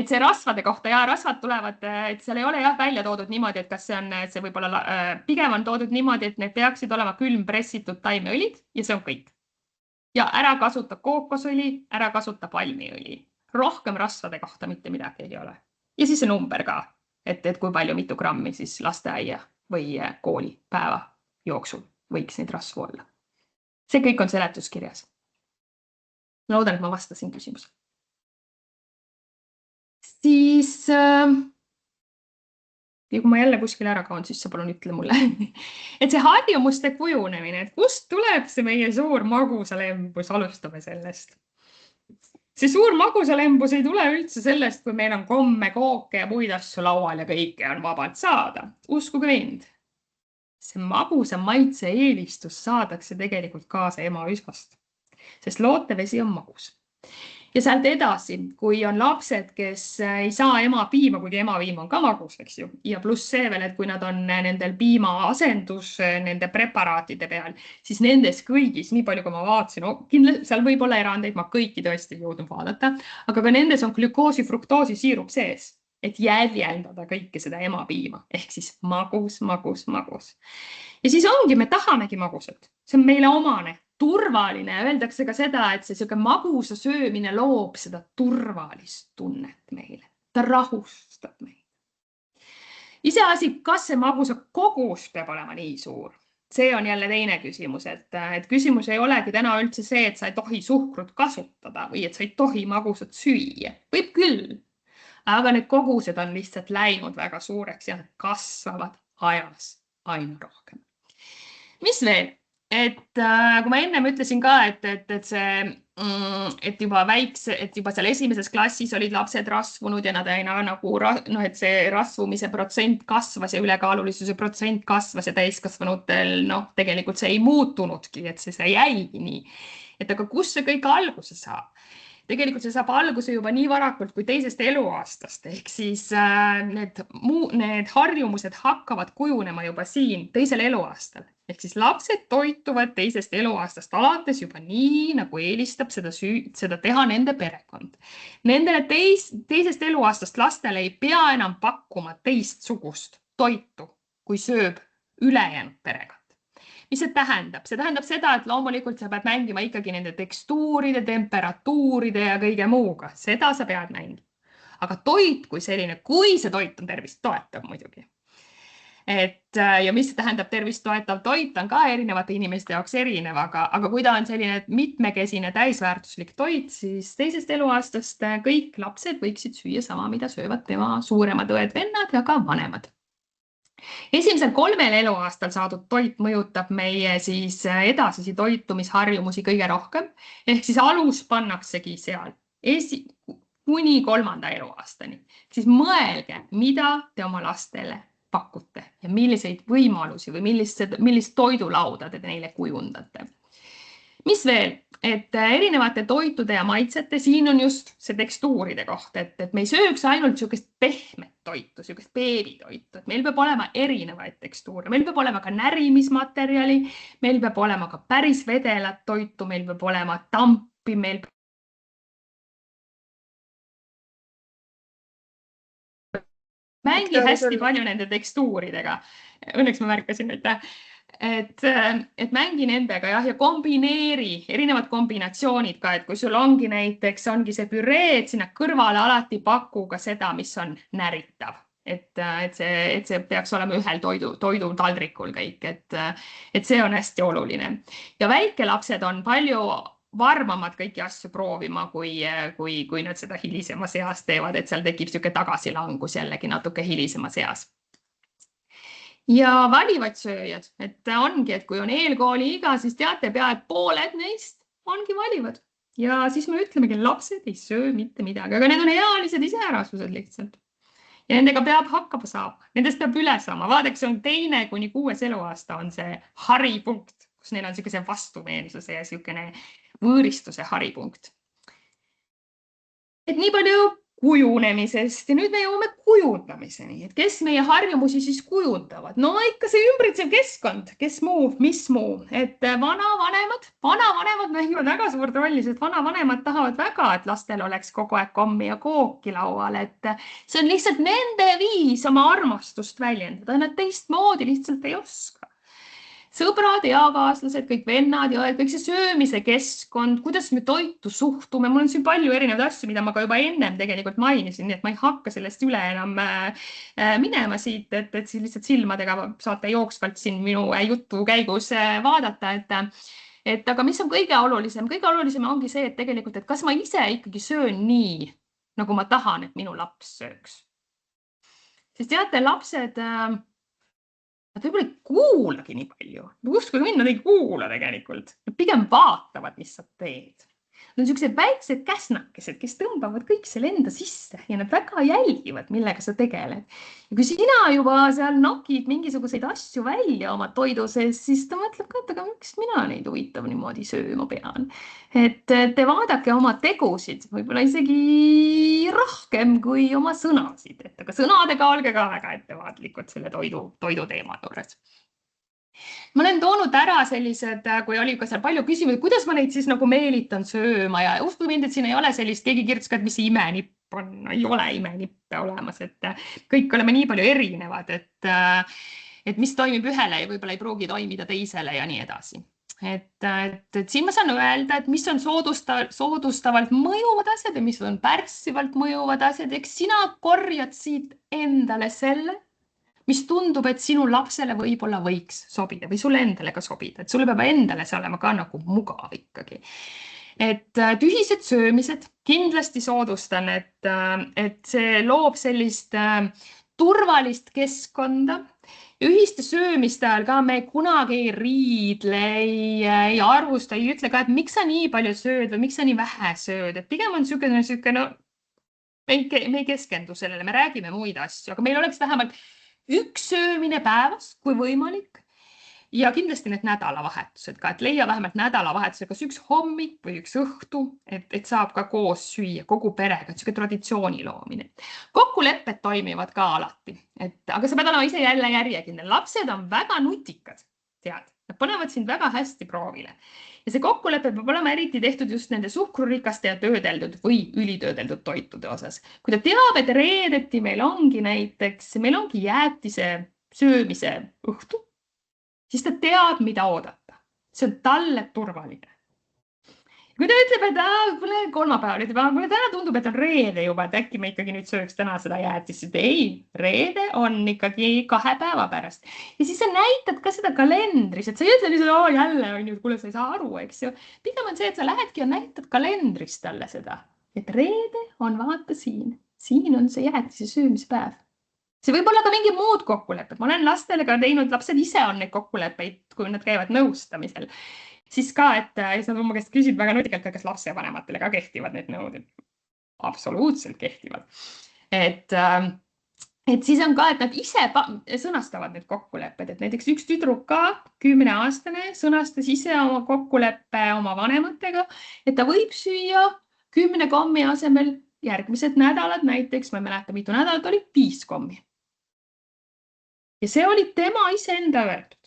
see rasvade kohta ja rasvad tulevad, et seal ei ole välja toodud niimoodi, et kas see võib olla, pigem on toodud niimoodi, et need peaksid olema külmpressitud taimeõlid ja see on kõik. Ja ära kasuta kookosõli, ära kasuta palmiõli. Rohkem rasvade kohta mitte midagi ei ole. Ja siis see number ka, et kui palju mitu grammi siis lasteaia või kooli päeva jooksul võiks neid rasvu olla. See kõik on seletuskirjas. Ma loodan, et ma vastasin küsimusele. Siis, ja kui ma jälle kuskil ära kaon, siis sa palun ütle mulle. Et see harjumuste kujunemine, et kust tuleb see meie suur magusalembus, alustame sellest. See suur magusalembus ei tule üldse sellest, kui meil on komme, kooke ja muid asju laual ja kõike on vabalt saada. Uskuge mind. See magusa maitse eelistus saadakse tegelikult kaasa emaüsast, sest lootevesi on magus. Ja sealt edasi, kui on lapsed, kes ei saa emapiima, kuigi emapiim on ka magus, eks ju, ja pluss see veel, et kui nad on nendel piima asendus nende preparaatide peal, siis nendes kõigis, nii palju kui ma vaatasin, seal võib olla erandeid, ma kõiki tõesti ei jõudnud vaadata, aga ka nendes on glükoosi, fruktoosi siirup sees, et jäljendada kõike seda emapiima, ehk siis magus. Ja siis ongi, me tahamegi magusat. See on meile omane, turvaline ja öeldakse ka seda, et see magusa söömine loob seda turvalist tunnet meile. Ta rahustab meid. Iseasi, kas see magusa kogus peab olema nii suur? See on jälle teine küsimus, et küsimus ei olegi täna üldse see, et sa ei tohi suhkrut kasutada või et sa ei tohi magusat süüa. Võib küll. Aga need kogused on lihtsalt läinud väga suureks ja kasvavad ajas aina rohkem. Mis veel? Et kui ma ennem ütlesin ka, et juba seal esimeses klassis olid lapsed rasvunud ja nad aina et see rasvumise protsent kasvas ja ülekaalulisuse protsent kasvas ja täiskasvanutel tegelikult see ei muutunudki, et see jäigi nii. Et aga kus see kõik alguse saab? tegelikult see saab alguse juba nii varakult kui teisest eluaastast, ehk siis need harjumused hakkavad kujunema juba siin teisel eluaastal. Ehk siis lapsed toituvad teisest eluaastast alates juba nii, nagu eelistab seda teha nende perekond. Nendele teisest eluaastast lastele ei pea enam pakkuma teistsugust toitu, kui sööb ülejäänud perekond. Mis see tähendab? See tähendab seda, et loomulikult sa pead mängima ikkagi nende tekstuuride, temperatuuride ja kõige muuga. Seda sa pead mängima. Aga toit kui selline, kui see toit on tervist toetav muidugi. Ja mis see tähendab tervist toetav toit on ka erinevate inimeste jaoks erinev, aga kui ta on selline mitmekesine täisväärtuslik toit, siis teisest eluaastast kõik lapsed võiksid süüa sama, mida söövad tema suuremad õed, vennad ja ka vanemad. Esimesel 3 eluaastal saadud toit mõjutab meie siis edasisi toitumisharjumusi kõige rohkem, ehk siis alus pannaksegi seal kuni 3. eluaastani. Siis mõelge, mida te oma lastele pakute ja milliseid võimalusi või millist toidulauda te neile kujundate. Mis veel? Et erinevate toitude ja maitsete, siin on just see tekstuuride koht, et me ei sööks ainult sellist pehmet toitu, sellist beebitoitu, et meil peab olema erinevaid tekstuure, meil peab olema ka närimismaterjali, meil peab olema ka päris vedelat toitu, meil peab olema tampi, meil mängi hästi palju nende tekstuuridega. Õnneks ma märkasin, et mängi nendega ja kombineeri erinevad kombinatsioonid ka, et kui sul ongi näiteks ongi see püree, et sinna kõrvale alati paku ka seda, mis on näritav. Et see peaks olema ühel toidu taldrikul kõik, et see on hästi oluline. Ja väikelapsed on palju varmamad kõiki asju proovima, kui nad seda hilisemas eas teevad, et seal tekib selline tagasilangus jällegi natuke hilisemas eas. Ja valivad sööjad, et ongi, et kui on eelkooli iga, siis teate pea, et pooled neist ongi valivad. Ja siis me ütlemegi, lapsed ei söö mitte midagi, aga need on ealised iseärasused lihtsalt. Ja nendega peab hakkama saama, nendest peab üle saama. Vaadake, see on 2. kuni 6. eluaasta on see haripunkt, kus neil on selline vastumeelsuse ja selline võõristuse haripunkt. Et nii palju kujunemisest ja nüüd me jõuame kujundamiseni, et kes meie harjumusi siis kujundavad. No ikka see ümbritsev keskkond, kes muu, mis muu, et vanavanemad mängivad väga suurt rolli, sest vanavanemad tahavad väga, et lastel oleks kogu aeg kommi ja kooki laual, et see on lihtsalt nende viis oma armastust väljendada, nad teistmoodi lihtsalt ei oska. Sõbrad, eakaaslased, kõik vennad ja kõik see söömise keskkond, kuidas me toitu suhtume. Mul on siin palju erinevaid asju, mida ma ka juba ennem tegelikult mainisin, nii et ma ei hakka sellest üle enam minema siit, et siis lihtsalt silmadega saate jooksvalt siin minu jutu käigus vaadata. Aga mis on kõige olulisem? Kõige olulisem ongi see, et tegelikult, et kas ma ise ikkagi söön nii, nagu ma tahan, et minu laps sööks. Sest teate, lapsed... Nad võib-olla ei kuulagi nii palju. Uskuge mind, nad ei kuula tegelikult. Nad pigem vaatavad, mis sa teed. Nad on sellised väiksed käsnakesed, kes tõmbavad kõik selle enda sisse ja nad väga jälgivad, millega sa tegeled. Ja kui sina juba seal nokid mingisuguseid asju välja oma toidu sees, siis ta mõtleb ka, et aga miks mina neid huvitav niimoodi sööma pean. Et te vaadake oma tegusid, võib-olla isegi rohkem kui oma sõnasid. Aga sõnadega olge ka väga ettevaatlikud selle toidu teema juures. Ma olen toonud ära sellised, kui oli ka seal palju küsimusi, kuidas ma neid siis nagu meelitan sööma ja uskuge mind, et siin ei ole sellist, keegi kirjutas ka, et mis imenipp on, ei ole imenippe olemas, et kõik oleme nii palju erinevad, et mis toimib ühele ja võib-olla ei pruugi toimida teisele ja nii edasi. Et siin ma saan öelda, et mis on soodustavalt mõjuvad asjad ja mis on pärssivalt mõjuvad asjad, eks sina korjad siit endale selle, mis tundub, et sinu lapsele võib-olla võiks sobida või sulle endale ka sobida, et sulle peab endale see olema ka nagu mugav ikkagi. Et ühised söömised kindlasti soodustan, et see loob sellist turvalist keskkonda. Ühiste söömiste ajal ka me kunagi ei riidle, ei arvusta, ei ütle ka, et miks sa nii palju sööd või miks sa nii vähe sööd. Et pigem on selline, me ei keskendu sellele, me räägime muid asju, aga meil oleks vähemalt üks söömine päevas, kui võimalik. Ja kindlasti need nädalavahetused ka, et leia vähemalt nädalavahetusel kas üks hommik või üks õhtu, et saab ka koos süüa kogu perega, et selline traditsiooni loomine. Kokkulepped toimivad ka alati, aga sa pead olema ise jälle järjekindel. Lapsed on väga nutikad, tead, nad panevad sind väga hästi proovile. Ja see kokkulepe peab olema eriti tehtud just nende suhkrurikaste ja töödeldud või ülitöödeldud toitude osas. Kui ta teab, et reedeti meil ongi jäätise söömise õhtu, siis ta teab, mida oodata. See on talle turvaline. Kui ta ütleb, et kolmapäeval, mulle täna tundub, et on reede juba, et äkki me ikkagi nüüd sööks täna seda jäätist. Ei, reede on ikkagi 2 päeva pärast. Ja siis sa näitad ka seda kalendris, et sa ei ütle lihtsalt, jälle on ju, kuule, sa ei saa aru, eks ju. Pigem on see, et sa lähedki ja näitad kalendris talle seda, et reede on vaata siin on see jäätise söömispäev. See võib olla ka mingi muud kokkulepped. Ma olen lastele ka teinud, lapsed ise on neid kokkuleppeid, kui nad käivad nõustamisel. Siis ka, et sa mu käest küsid väga nutikalt, kas lapsevanematele ka kehtivad need nõuded. Absoluutselt kehtivad. Et siis on ka, et nad ise sõnastavad need kokkulepped. Et näiteks üks tüdruk ka, 10-aastane, sõnastas ise oma kokkuleppe oma vanematega, et ta võib süüa 10 kommi asemel järgmised nädalad, näiteks, ma ei mäleta, mitu nädalat oli 5 kommi. Ja see oli tema iseenda öeldud.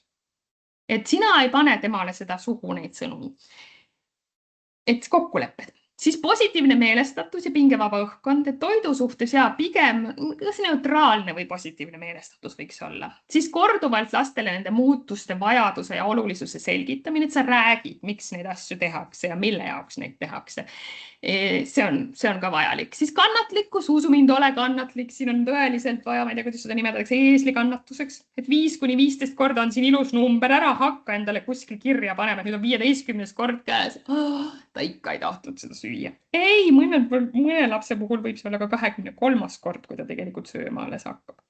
Et sina ei pane temale seda suhu neid sõnu. Et kokkulepped. Siis positiivne meelestatus ja pingevaba õhkkond, et toidu suhtes ja pigem kas neutraalne või positiivne meelestatus võiks olla. Siis korduvalt lastele nende muutuste vajaduse ja olulisuse selgitamine, et sa räägid, miks neid asju tehakse ja mille jaoks neid tehakse. See on ka vajalik. Siis kannatlikkus, usu mind, ole kannatlik. Siin on tõeliselt vaja, ma ei tea, kuidas seda nimetatakse, eesli kannatuseks. Et 5-15 korda on siin ilus number, ära hakka endale kuskil kirja panema, et nüüd on 15. kord käes. Ta ikka ei tahtnud seda süüa. Ei, mõne lapse puhul võib see olla ka 23. kord, kui ta tegelikult sööma alles hakkab.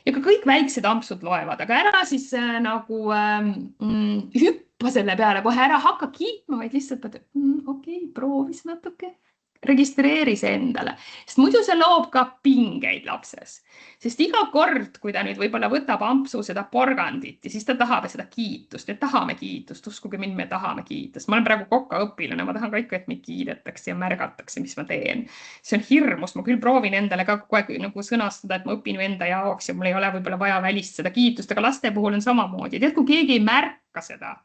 Ja ka kõik väiksed ampsud loevad, aga ära siis nagu hüppa selle peale, kohe ära hakka kiitma, vaid lihtsalt okei, proovis natuke. Registreeri see endale, sest muidu see loob ka pingeid lapses. Sest iga kord, kui ta nüüd võib-olla võtab ampsu seda porgandit ja siis ta tahab seda kiitust, et tahame kiitust, uskuge mind, me tahame kiitust. Ma olen praegu kokaõpilane, ma tahan ka ikka, et meid kiidetakse ja märgatakse, mis ma teen. See on hirmus, ma küll proovin endale ka kogu aeg nagu sõnastada, et ma õpin enda jaoks ja mul ei ole võib-olla vaja välist seda kiitust, aga laste puhul on samamoodi. Tead, kui keegi ei märka seda,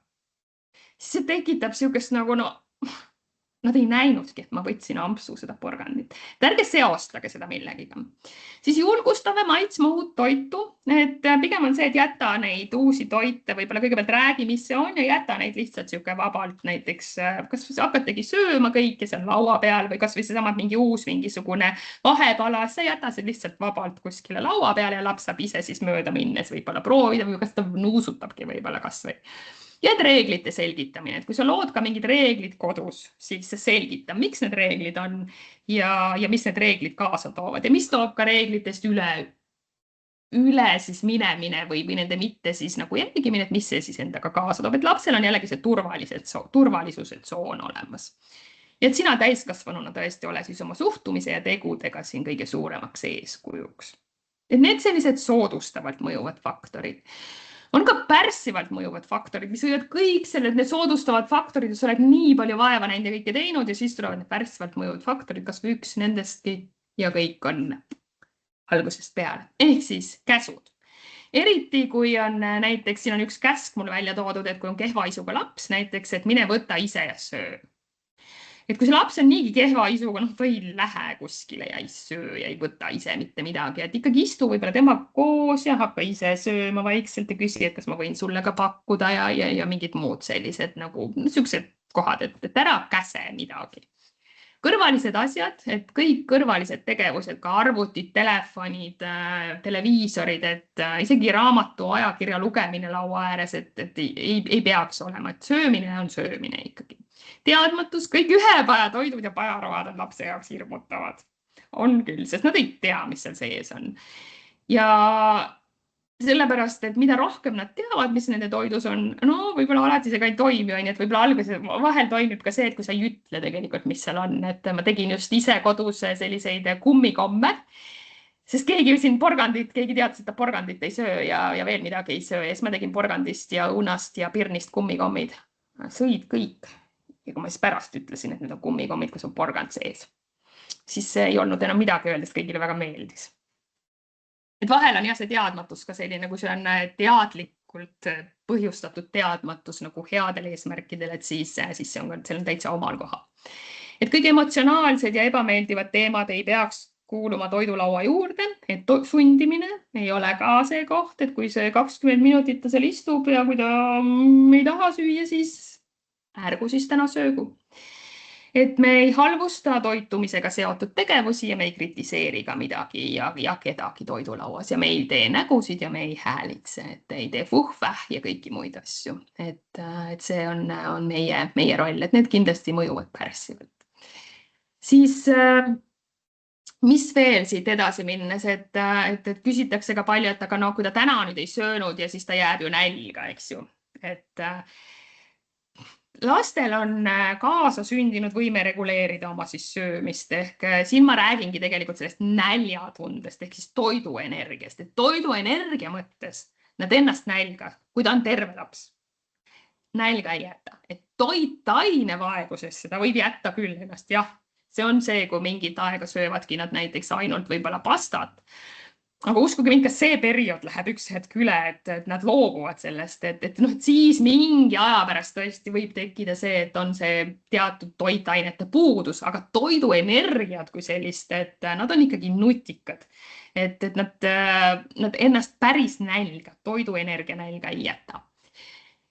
siis see tekitab siukest nagu nad ei näinudki, et ma võtsin ampsu seda porgandit. Ärge seostage seda millegiga. Siis julgustame maitsma uut toitu. Et pigem on see, et jäta neid uusi toite, võib-olla kõigepealt räägi, mis see on ja jäta neid lihtsalt siuke vabalt. Näiteks, kas hakategi sööma kõike seal laua peal või kas või see samad mingisugune vahepala, sa jäta see lihtsalt vabalt kuskile laua peale ja laps saab ise siis mööda minnes võib-olla proovida või kas ta nuusutabki võib-olla kas või. Ja reeglite selgitamine, et kui sa lood ka mingid reeglid kodus, siis selgita, miks need reeglid on ja mis need reeglid kaasa toovad ja mis toob ka reeglitest üle siis minemine või nende mitte siis nagu jälgimine, et mis see siis endaga kaasa toob, et lapsel on jällegi see turvalisuse tsoon olemas. Ja et sina täiskasvanuna tõesti ole siis oma suhtumise ja tegudega siin kõige suuremaks eeskujuks. Et need sellised soodustavalt mõjuvad faktorid. On ka pärssivalt mõjuvad faktorid, mis võivad kõik need soodustavad faktorid, sa oled nii palju vaeva näinud ja kõike teinud ja siis tulevad need pärssivalt mõjuvad faktorid, kas või üks nendestki ja kõik on algusest peale. Ehk siis käsud. Eriti kui on näiteks, siin on üks käsk mul välja toodud, et kui on kehva isuga laps näiteks, et mine võta ise ja söö. Et kui see laps on niigi kehva isuga, ta ei lähe kuskile ja ei söö ja ei võta ise mitte midagi. Et ikkagi istu võib-olla tema koos ja hakka ise sööma vaikselt ja küsi, et kas ma võin sulle ka pakkuda ja mingid muud sellised nagu siuksed kohad, et ära käse midagi. Kõrvalised asjad, et kõik kõrvalised tegevused, ka arvutid, telefonid, televiisorid, et isegi raamatu ajakirja lugemine laua ääres, et ei peaks olema, et söömine on söömine ikkagi. Teadmatus, kõik ühepajatoidud ja pajaroad on lapse jaoks hirmutavad. On küll, sest nad ei tea, mis seal sees on. Ja sellepärast, et mida rohkem nad teavad, mis nende toidus on, võib-olla alati see ka ei toimi, et võib-olla alguses vahel toimib ka see, et kui sa ei ütle tegelikult, mis seal on, et ma tegin just ise kodus selliseid kummikomme. Sest keegi siin porgandit, keegi teadis, et ta porgandit ei söö ja veel midagi ei söö. Ja siis ma tegin porgandist ja õunast ja pirnist kummikommid. Sõid kõik. Ja kui ma siis pärast ütlesin, et need on kummikommid, kus on porgand sees, siis ei olnud enam midagi öelda, sest kõigile väga meeldis. Et vahel on jah see teadmatus ka selline, kui see on teadlikult põhjustatud teadmatus nagu headel eesmärkidel, et siis see on täitsa omal kohal. Et kõige emotsionaalsed ja ebameeldivad teemad ei peaks kuuluma toidulaua juurde, et sundimine ei ole ka see koht, et kui see 20 minutit ta seal istub ja kui ta ei taha süüa, siis ärgu siis täna söögu. Et me ei halvusta toitumisega seotud tegevusi ja me ei kritiseeri ka midagi ja kedagi toidulauas ja me ei tee nägusid ja me ei häälitse, et ei tee vuhväh ja kõiki muid asju. Et see on meie roll, et need kindlasti mõjuvad pärssivalt. Siis mis veel siit edasi minnes, et küsitakse ka palju, et aga no kui ta täna nüüd ei söönud ja siis ta jääb ju nälga, eks ju. Et lastel on kaasa sündinud võime reguleerida oma siis söömist ehk siin ma räägingi tegelikult sellest näljatundest ehk siis toiduenergiast, et toiduenergia mõttes nad ennast nälga, kui ta on terve laps. Nälga ei jäta, et toitainevaegusesse ta võib jätta küll ennast, jah. See on see, kui mingit aega söövadki nad näiteks ainult võib-olla pastat. Aga uskuge mind, ka see periood läheb üks hetk üle, et nad loobuvad sellest, et siis mingi aja pärast tõesti võib tekkida see, et on see teatud toitainete puudus, aga toiduenergiad kui sellist, et nad on ikkagi nutikad. Et nad ennast päris nälga, toiduenergia nälga ei jäta.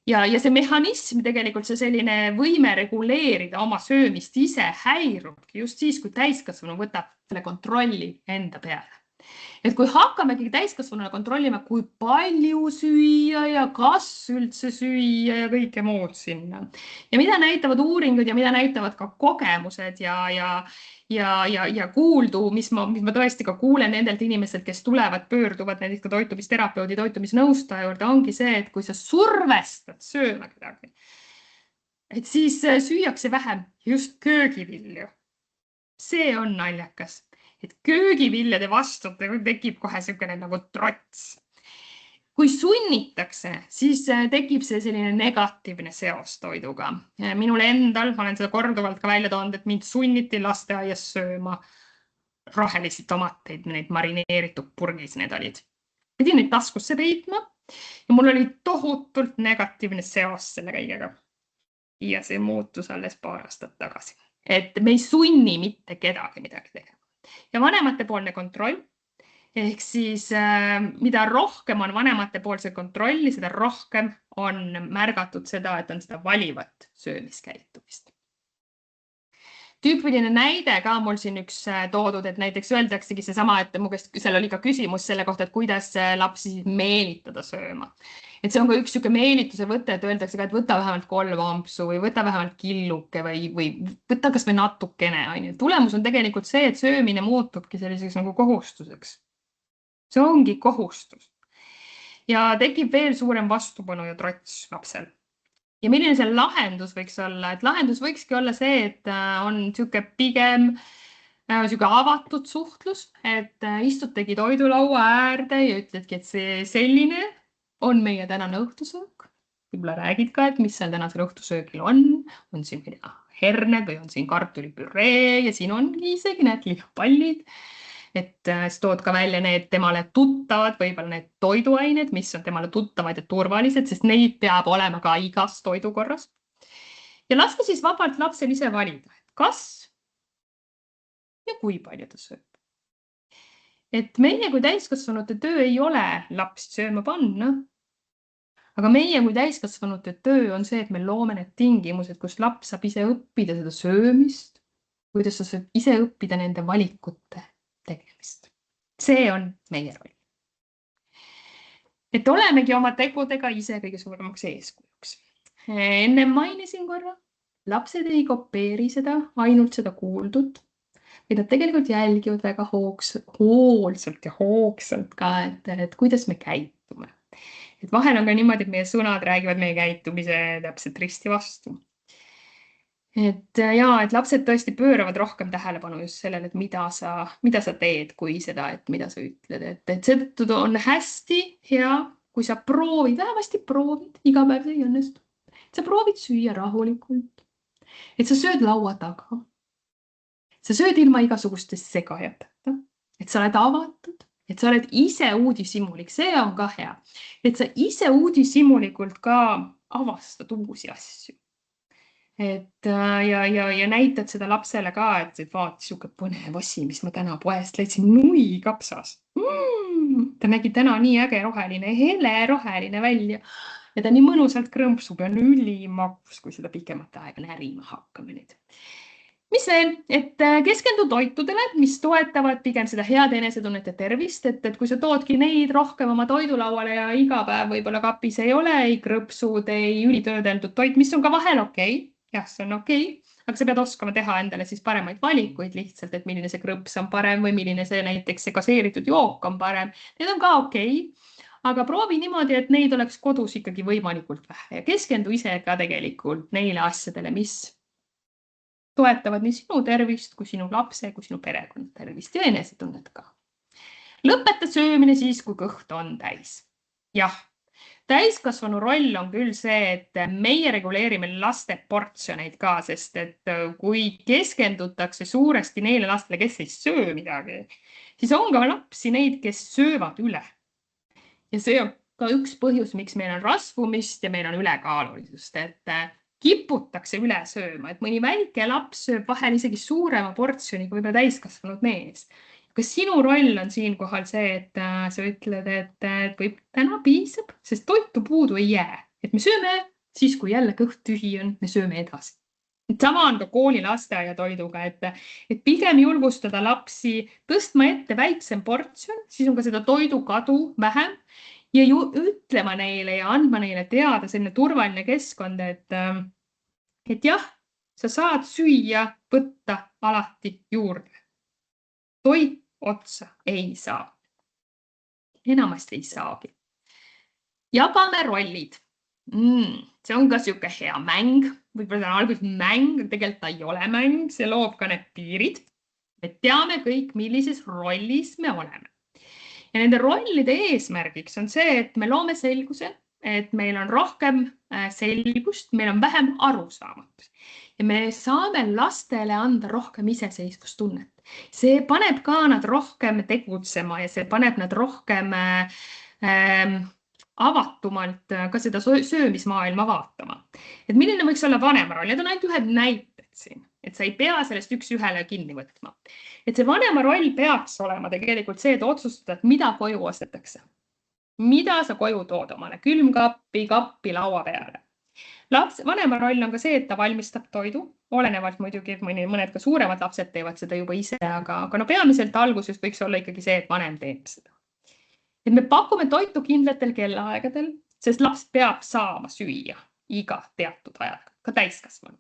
Ja see mehhanism tegelikult see selline võime reguleerida oma söömist ise häirubki just siis, kui täiskasvanu võtab selle kontrolli enda peale. Et kui hakkamegi täiskasvanuna kontrollima, kui palju süüa ja kas üldse süüa ja kõike muud sinna. Ja mida näitavad uuringud ja mida näitavad ka kogemused ja kuuldu, mis ma tõesti ka kuulen nendelt inimestelt, kes tulevad, pöörduvad näiteks ka toitumisterapeudi, toitumisnõustaja juurde, ongi see, et kui sa survestad sööma kedagi, et siis süüakse vähem just köögivilju. See on naljakas. Et köögiviljade vastu tekib kohe selline nagu trots. Kui sunnitakse, siis tekib see selline negatiivne seos toiduga. Minul endal, ma olen seda korduvalt ka välja toonud, et mind sunniti lasteaias sööma rohelisi tomateid, neid marineeritud purgis need olid. Pidin neid taskusse peitma ja mul oli tohutult negatiivne seos selle kõigega. Ja see muutus alles paar aastat tagasi. Et me ei sunni mitte kedagi midagi tegema. Ja vanematepoolne kontroll, ehk siis mida rohkem on vanematepoolse kontrolli, seda rohkem on märgatud seda, et on seda valivat söömiskäitumist. Tüüpiline näide ka mul siin üks toodud, et näiteks öeldaksegi seesama, et seal oli ka küsimus selle kohta, et kuidas lapsi meelitada sööma. Et see on ka üks siuke meelituse võte, et öeldakse ka, et võta vähemalt 3 ampsu või võta vähemalt killuke või võta kas või natukene. Tulemus on tegelikult see, et söömine muutubki selliseks nagu kohustuseks. See ongi kohustus. Ja tekib veel suurem vastupanu ja trots lapsel. Ja milline see lahendus võiks olla? Et lahendus võikski olla see, et on siuke pigem siuke avatud suhtlus, et istutegi toidulaua äärde ja ütledki, et see selline on meie tänane õhtusöök. Võib-olla räägid ka, et mis seal tänasel õhtusöögil on siin herned või on siin kartulipüree ja siin ongi isegi need lihapallid. Et siis tood ka välja need temale tuttavad, võib-olla need toiduained, mis on temale tuttavad ja turvalised, sest neid peab olema ka igas toidukorras. Ja laske siis vabalt lapsel ise valida, et kas ja kui palju ta sööb. Et meie kui täiskasvanute töö ei ole lapsi sööma panna, aga meie kui täiskasvanute töö on see, et me loome need tingimused, kus laps saab ise õppida seda söömist, kuidas sa saad ise õppida nende valikute tegemist. See on meie roll. Et olemegi oma tegudega ise kõige suuremaks eeskujuks. Enne mainisin korra, lapsed ei kopeeri seda, ainult seda kuuldut. Ja nad tegelikult jälgivad väga hoolsalt ja hoogsalt ka, et kuidas me käitume. Et vahel on ka niimoodi, et meie sõnad räägivad meie käitumise täpselt risti vastu. et lapsed tõesti pööravad rohkem tähelepanu just sellele, et mida sa teed, kui seda, et mida sa ütled, et seetõttu on hästi hea, kui sa proovid, vähemasti proovid, iga päev see ei õnnestu. Sa proovid süüa rahulikult, et sa sööd laua taga. Sa sööd ilma igasuguste segajateta, et sa oled avatud, et sa oled ise uudishimulik, see on ka hea, et sa ise uudishimulikult ka avastad uusi asju. Et ja näitad seda lapsele ka, et vaata, siuke põnev asi, mis ma täna poest leidsin, nui kapsas. Ta nägi täna nii äge roheline, hele roheline välja ja ta nii mõnusalt krõmpsub ja on ülimagus, kui seda pikemat aega närima hakkame nüüd. Mis veel, et keskendu toitudele, mis toetavad pigem seda head enesetunnet ja tervist, et kui sa toodki neid rohkem oma toidulauale ja iga päev võib-olla kapis ei ole, ei krõpsud, ei ülitöödeldud toit, mis on ka vahel okei. Jah, see on okei, aga sa pead oskama teha endale siis paremaid valikuid lihtsalt, et milline see krõps on parem või milline see näiteks see gaseeritud jook on parem. Need on ka okei, aga proovi niimoodi, et neid oleks kodus ikkagi võimalikult vähe ja keskendu ise ka tegelikult neile asjadele, mis toetavad nii sinu tervist, kui sinu lapse, kui sinu perekonna tervist ja enesetunnet ka. Lõpeta söömine siis, kui kõht on täis. Jah. Täiskasvanu roll on küll see, et meie reguleerime laste portsjoneid ka, sest et kui keskendutakse suuresti neile lastele, kes ei söö midagi, siis on ka lapsi neid, kes söövad üle. Ja see on ka üks põhjus, miks meil on rasvumist ja meil on ülekaalulisust, et kiputakse üle sööma, et mõni väike laps sööb vahel isegi suurema portsjoni kui võib-olla täiskasvanud mees. Kas sinu roll on siin kohal see, et sa ütled, et võib täna piisab, sest toitu puudu ei jää. Et me sööme siis, kui jälle kõht tühi on, me sööme edasi. Et sama on ka kooli lasteaia toiduga, et pigem julgustada lapsi tõstma ette väiksem portsjon, siis on ka seda toidu kadu vähem ja ütlema neile ja andma neile teada selline turvaline keskkond, et jah, sa saad süüa, võtta alati juurde. Toit otsa ei saa. Enamasti ei saagi. Jagame rollid. See on ka siuke hea mäng. Võib-olla see on alguses mäng, tegelikult ta ei ole mäng. See loob ka need piirid. Me teame kõik, millises rollis me oleme. Ja nende rollide eesmärgiks on see, et me loome selguse, et meil on rohkem selgust, meil on vähem arusaamatus. Ja me saame lastele anda rohkem iseseisvustunnet. See paneb ka nad rohkem tegutsema ja see paneb nad rohkem avatumalt ka seda söömismaailma vaatama. Et milline võiks olla vanema roll? Need on ainult ühed näited siin, et sa ei pea sellest üks ühele kinni võtma. Et see vanema roll peaks olema tegelikult see, et otsustada, et mida koju ostetakse. Mida sa koju tood omale? Külmkappi, kappi, laua peale. Vanema roll on ka see, et ta valmistab toidu, olenevalt muidugi, et mõned ka suuremad lapsed teevad seda juba ise, aga no peamiselt alguses võiks olla ikkagi see, et vanem teeb seda. Et me pakume toitu kindlatel kellaaegadel, sest laps peab saama süüa iga teatud ajaga, ka täiskasvanu.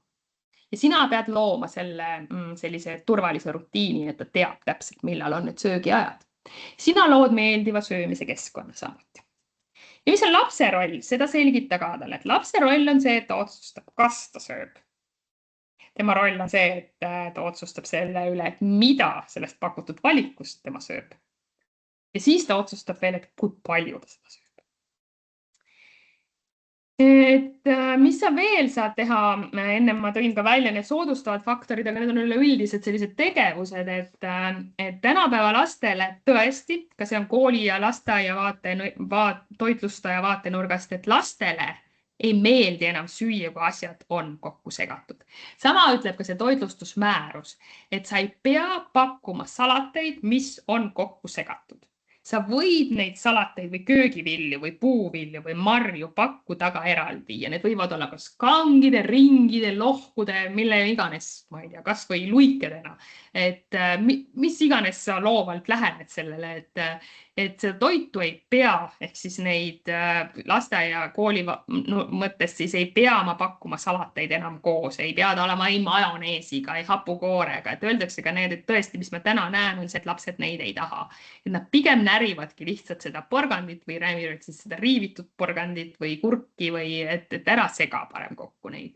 Ja sina pead looma sellise turvalise rutiini, et ta teab täpselt, millal on need söögiajad. Sina lood meeldiva söömise keskkonna samuti. Ja mis on lapse roll? Seda selgita ka talle, et lapse roll on see, et ta otsustab, kas ta sööb. Tema roll on see, et ta otsustab selle üle, et mida sellest pakutud valikust tema sööb. Ja siis ta otsustab veel, et kui palju ta seda sööb. Et mis sa veel saad teha, enne ma tõin ka välja need soodustavad faktorid, aga need on üleüldised sellised tegevused, et tänapäeva lastele tõesti, ka see on kooli ja lasteaia toitlustaja vaatenurgast, et lastele ei meeldi enam süüa, kui asjad on kokku segatud. Sama ütleb ka see toitlustusmäärus, et sa ei pea pakkuma salateid, mis on kokku segatud. Sa võid neid salateid või köögivilju või puuvilju või marju pakkuda ka eraldi ja need võivad olla kas kangide, ringide, lohkude, mille iganes, ma ei tea, kas või luikedena. Et mis iganes sa loovalt lähened sellele, et seda toitu ei pea, ehk siis neid lasteaia kooli mõttes siis ei pea ma pakkuma salateid enam koos, ei pea ta olema ei majoneesiga, ei hapukoorega, et öeldakse ka need, et tõesti, mis ma täna näen, on see, et lapsed neid ei taha. Et nad pigem närivadki lihtsalt seda porgandit või närivadki siis seda riivitud porgandit või kurki või et ära sega parem kokku neid.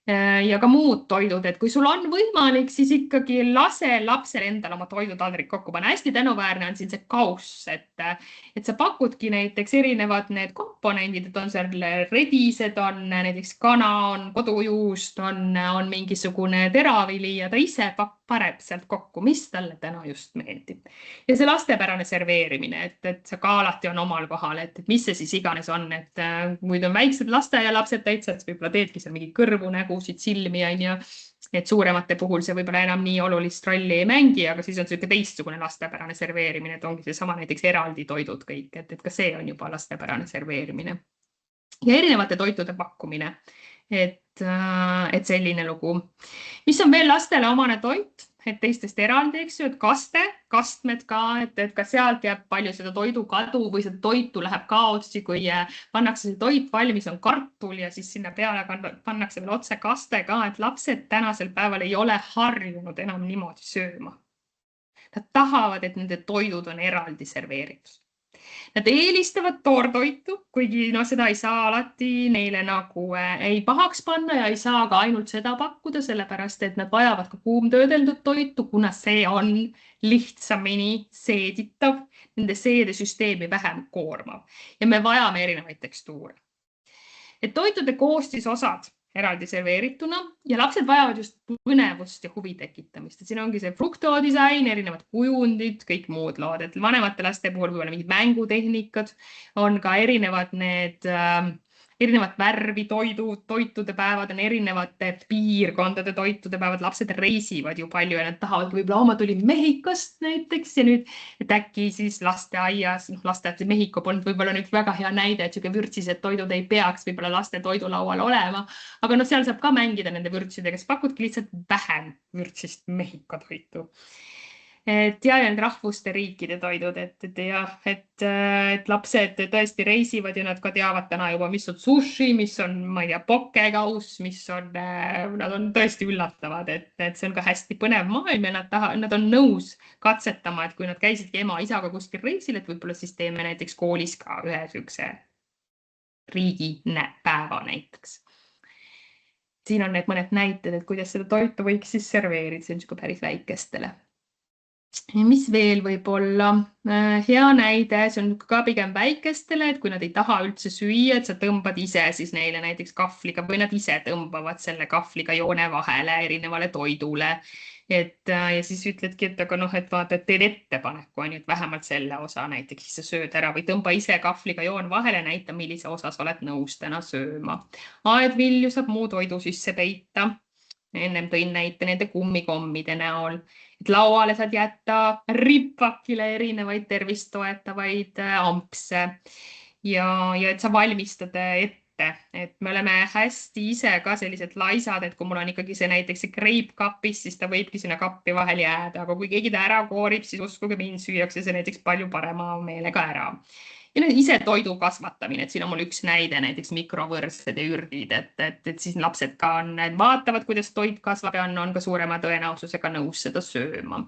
ja ka muud toidud, et kui sul on võimalik, siis ikkagi lase lapsel endal oma toidutaldrik kokku panna. Hästi tänuväärne on siin see kauss, et sa pakudki näiteks erinevad need komponendid, et on seal redised, on näiteks kana, on kodujuust, on mingisugune teravili ja ta ise paneb sealt kokku, mis talle täna just meeldib. Ja see lastepärane serveerimine, et see ka alati on omal kohal, et mis see siis iganes on, et kui on väiksed lasteaialapsed täitsa, et võib-olla teedki seal mingi kõrvu, nägusid, silmi, et suuremate puhul see võib-olla enam nii olulist rolli ei mängi, aga siis on selline teistsugune lastepärane serveerimine, et ongi seesama näiteks eraldi toidud kõik, et ka see on juba lastepärane serveerimine. Ja erinevate toitude pakkumine, et selline lugu. Mis on veel lastele omane toit? Et teistest eraldi, eks ju, et kastmed ka, et ka sealt jääb palju seda toidu kadu või seda toitu läheb kaotsi, kui pannakse see toit valmis, on kartul ja siis sinna peale pannakse veel otse kaste ka, et lapsed tänasel päeval ei ole harjunud enam niimoodi sööma. Nad tahavad, et nende toidud on eraldi serveeritud. Nad eelistavad toortoitu, kuigi seda ei saa alati neile nagu ei pahaks panna ja ei saa ka ainult seda pakkuda, sellepärast et nad vajavad ka kuumtöödeldud toitu, kuna see on lihtsamini seeditav, nende seedesüsteemi vähem koormav ja me vajame erinevaid tekstuure. Et toitude koostisosad eraldi serveerituna ja lapsed vajavad just põnevust ja huvi tekitamist. Et siin ongi see fruktodisain, erinevad kujundid, kõik muud lood. Et vanemate laste puhul võib olla mingid mängutehnikad, on ka erinevad värvi toitude päevad, on erinevate piirkondade toitude päevad. Lapsed reisivad ju palju ja nad tahavad võib-olla, ma tulin Mehhikost näiteks ja nüüd, et äkki siis lasteaias, lasteaias Mehhiko polnud võib-olla nüüd väga hea näide, et vürtsised toidud ei peaks võib-olla laste toidulaual olema, aga seal saab ka mängida nende vürtsidega, kes pakudki lihtsalt vähem vürtsist Mehhiko toitu. Ja need rahvuste riikide toidud, et lapsed tõesti reisivad ja nad ka teavad täna juba, mis on sushi, mis on, ma ei tea, pokekauss, nad on tõesti üllatavad, et see on ka hästi põnev maailm ja nad on nõus katsetama, et kui nad käisidki ema-isaga kuskil reisil, et võib-olla siis teeme näiteks koolis ka ühe sükse riigipäeva näiteks. Siin on need mõned näited, et kuidas seda toitu võiks siis serveerida, see on päris väikestele. Mis veel võib olla hea näide, see on ka pigem väikestele, et kui nad ei taha üldse süüa, et sa tõmbad ise siis neile näiteks kahvliga või nad ise tõmbavad selle kahvliga joone vahele erinevale toidule. Ja siis ütledki, et aga et vaata, et teed ettepaneku, et vähemalt selle osa näiteks siis sa sööd ära või tõmba ise kahvliga joon vahele, näita, millise osa sa oled nõus täna sööma. Aedvilju saab muu toidu sisse peita. Ennem tõin näite nende kummikommide näol, et lauale saad jätta ripakile erinevaid tervist toetavaid ampse ja et sa valmistad ette, et me oleme hästi ise ka sellised laisad, et kui mul on ikkagi see näiteks see kreip kapis, siis ta võibki sinna kappi vahel jääda, aga kui keegi ta ära koorib, siis uskuge mind, süüakse see näiteks palju parema meelega ära. Ja ise toidu kasvatamine, et siin on mul üks näide, näiteks mikrovõrsed ja ürdid, et siis lapsed ka vaatavad, kuidas toit kasvab ja on ka suurema tõenäosusega nõus seda sööma.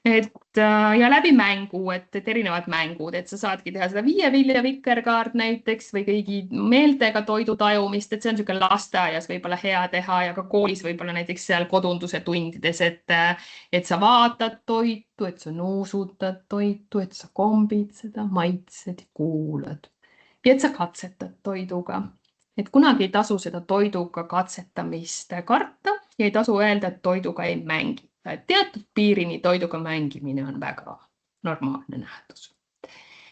Ja läbi mängu, et erinevad mängud, et sa saadki teha seda 5 vilja vikerkaart näiteks või kõigi meeltega toidu tajumist, et see on selline lasteaias võib-olla hea teha ja ka koolis võib-olla näiteks seal kodunduse tundides, et sa vaatad toitu, et sa nuusutad toitu, et sa kombid seda, maitsed, kuulad ja et sa katsetad toiduga. Et kunagi ei tasu seda toiduga katsetamist karta ja ei tasu öelda, et toiduga ei mängi. Teatud piirini toiduga mängimine on väga normaalne nähtus.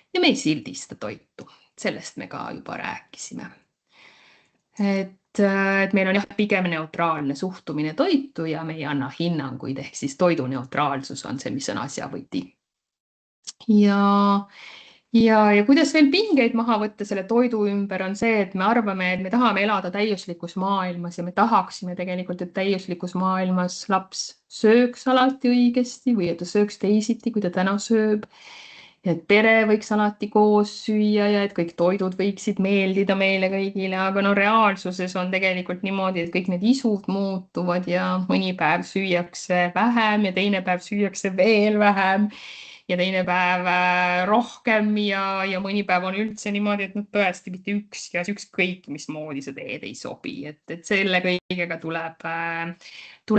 Ja me ei sildista toitu, sellest me ka juba rääkisime. Et meil on pigem neutraalne suhtumine toitu ja me ei anna hinnanguid, ehk siis toidu neutraalsus on see, mis on asja võti. Ja kuidas veel pingeid maha võtta selle toidu ümber on see, et me arvame, et me tahame elada täiuslikus maailmas ja me tahaksime tegelikult, et täiuslikus maailmas laps sööks alati õigesti või et ta sööks teisiti, kui ta täna sööb. Ja et pere võiks alati koos süüa ja et kõik toidud võiksid meeldida meile kõigile, aga reaalsuses on tegelikult niimoodi, et kõik need isud muutuvad ja mõni päev süüakse vähem ja teine päev süüakse veel vähem. ja teine päev rohkem ja mõni päev on üldse niimoodi, et tõesti mitte ükskõik mismoodi sa teed ei sobi, et selle kõigega tuleb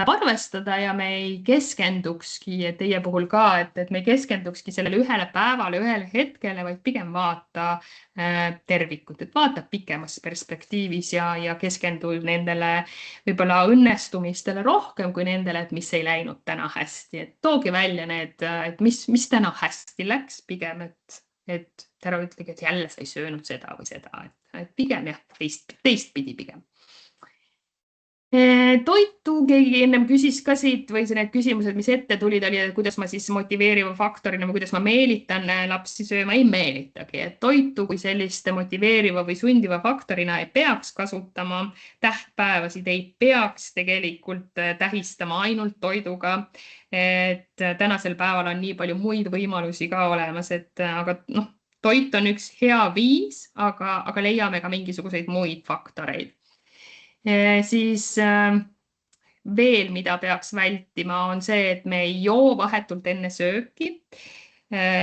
arvestada ja me ei keskendukski, et teie puhul ka, et me ei keskendukski sellele ühele päevale, ühele hetkele, vaid pigem vaata tervikut, et vaata pikemas perspektiivis ja keskendu nendele võib-olla õnnestumistele rohkem kui nendele, et mis ei läinud täna hästi, et toogi välja need, et mis täna hästi läks pigem, et ära ütlegi, et jälle sa ei söönud seda või seda, et pigem jah, teistpidi pigem. Toitu keegi ennem küsis ka siit või need küsimused, mis ette tulid, oli, et kuidas ma siis motiveeriva faktorina või kuidas ma meelitan lapsi sööma, ei meelitagi, et toitu kui sellist motiveeriva või sundiva faktorina ei peaks kasutama, tähtpäevasid ei peaks tegelikult tähistama ainult toiduga, et tänasel päeval on nii palju muid võimalusi ka olemas, aga toit on üks hea viis, aga leiame ka mingisuguseid muid faktoreid. Siis veel, mida peaks vältima, on see, et me ei joo vahetult enne sööki.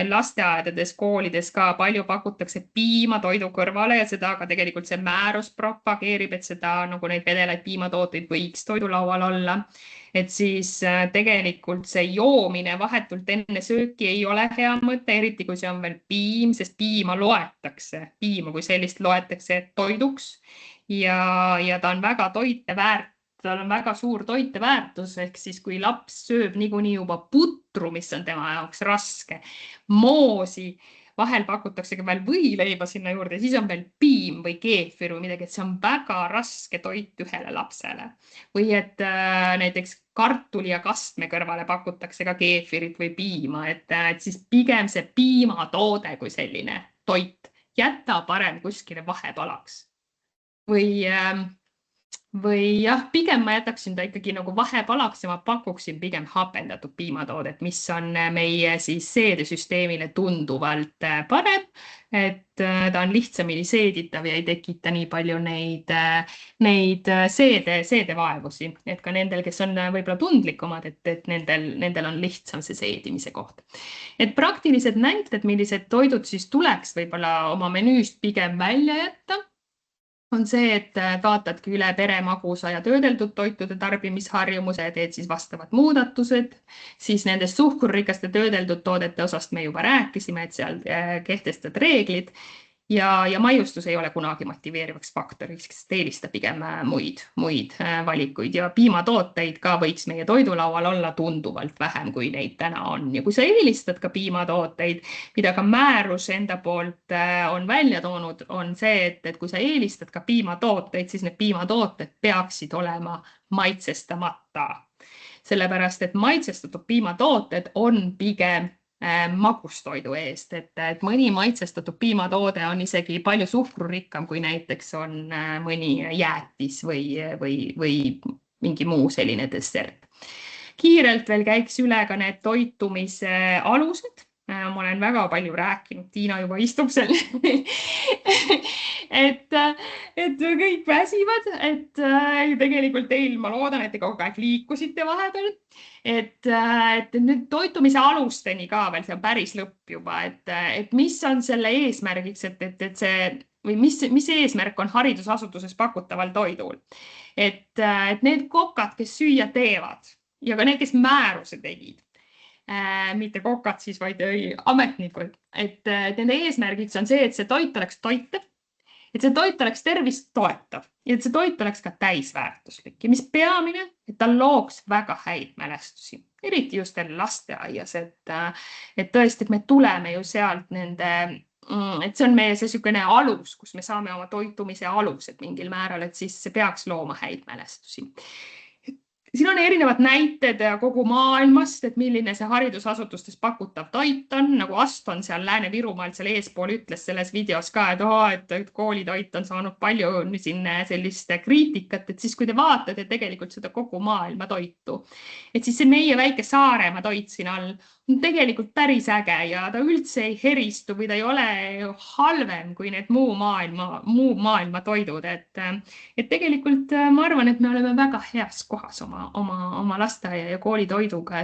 Lasteaedades, koolides ka palju pakutakse piima toidu kõrvale ja seda ka tegelikult see määrus propageerib, et seda nagu neid vedelaid piimatooteid võiks toidulaual olla. Et siis tegelikult see joomine vahetult enne sööki ei ole hea mõte, eriti kui see on veel piim, sest piima kui sellist loetakse toiduks ja ta on väga toiteväärt. Tal on väga suur toiteväärtus, ehk siis kui laps sööb niikuinii juba putru, mis on tema jaoks raske, moosi, vahel pakutakse ka veel võileiba sinna juurde, siis on veel piim või keefir või midagi, et see on väga raske toit ühele lapsele. Või et näiteks kartuli ja kastme kõrvale pakutakse ka keefirit või piima, et siis pigem see piimatoode kui selline toit jätta parem kuskile vahepalaks. Või jah, pigem ma jätaksin ta ikkagi nagu vahepalaks ja ma pakuksin pigem hapendatud piimatoodet, mis on meie siis seedesüsteemile tunduvalt parem, et ta on lihtsamini seeditav ja ei tekita nii palju neid seedevaevusi, et ka nendel, kes on võib-olla tundlikumad, et nendel on lihtsam see seedimise koht. Et praktilised näited, millised toidud siis tuleks võib-olla oma menüüst pigem välja jätta, on see, et vaatadki üle pere magusa ja töödeldud toitude tarbimisharjumuse, teed siis vastavad muudatused, siis nendest suhkrurikaste töödeldud toodete osast me juba rääkisime, et seal kehtestad reeglid ja maiustus ei ole kunagi motiveerivaks faktoriks, sest eelistab pigem muid valikuid ja piimatooteid ka võiks meie toidulaual olla tunduvalt vähem, kui neid täna on. Ja kui sa eelistad ka piimatooteid, mida ka määrus enda poolt on välja toonud, on see, et kui sa eelistad ka piimatooteid, siis need piimatooted peaksid olema maitsestamata. Sellepärast, et maitsestatud piimatooted on pigem magustoidu eest, et mõni maitsestatud piimatoode on isegi palju suhkrurikkam kui näiteks on mõni jäätis või mingi muu selline dessert. Kiirelt veel käiks üle ka need toitumise alused. Ma olen väga palju rääkinud, Tiina juba istub seal. et kõik väsivad, et tegelikult teil, ma loodan, et te kogu aeg liikusite vahepeal. Et nüüd toitumise alusteni ka veel, see on päris lõpp juba, et mis on selle eesmärgiks, et see, või mis eesmärk on haridusasutuses pakutaval toidul. Et need kokad, kes süüa teevad ja ka need, kes määruse tegid, mitte kokad siis, vaid ametnikud, et nende eesmärgiks on see, et see toit oleks toitev, et see toit oleks tervist toetav ja et see toit oleks ka täisväärtuslik ja mis peamine, et ta looks väga häid mälestusi, eriti just lasteaias, et tõesti, et me tuleme ju sealt et see on meie see alus, kus me saame oma toitumise alused mingil määral, et siis see peaks looma häid mälestusi. Siin on erinevad näited kogu maailmast, et milline see haridusasutustes pakutav toit on, nagu Aston seal Lääne-Virumaalt seal eespool ütles selles videos ka, et koolitoit on saanud palju sellist kriitikat, et siis kui te vaatate tegelikult seda kogu maailma toitu, et siis see meie väike Saaremaa toit siin all tegelikult päris äge ja ta üldse ei heristu või ta ei ole halvem kui need muu maailma toidud. Et tegelikult ma arvan, et me oleme väga heas kohas oma lasteaia ja kooli toiduga,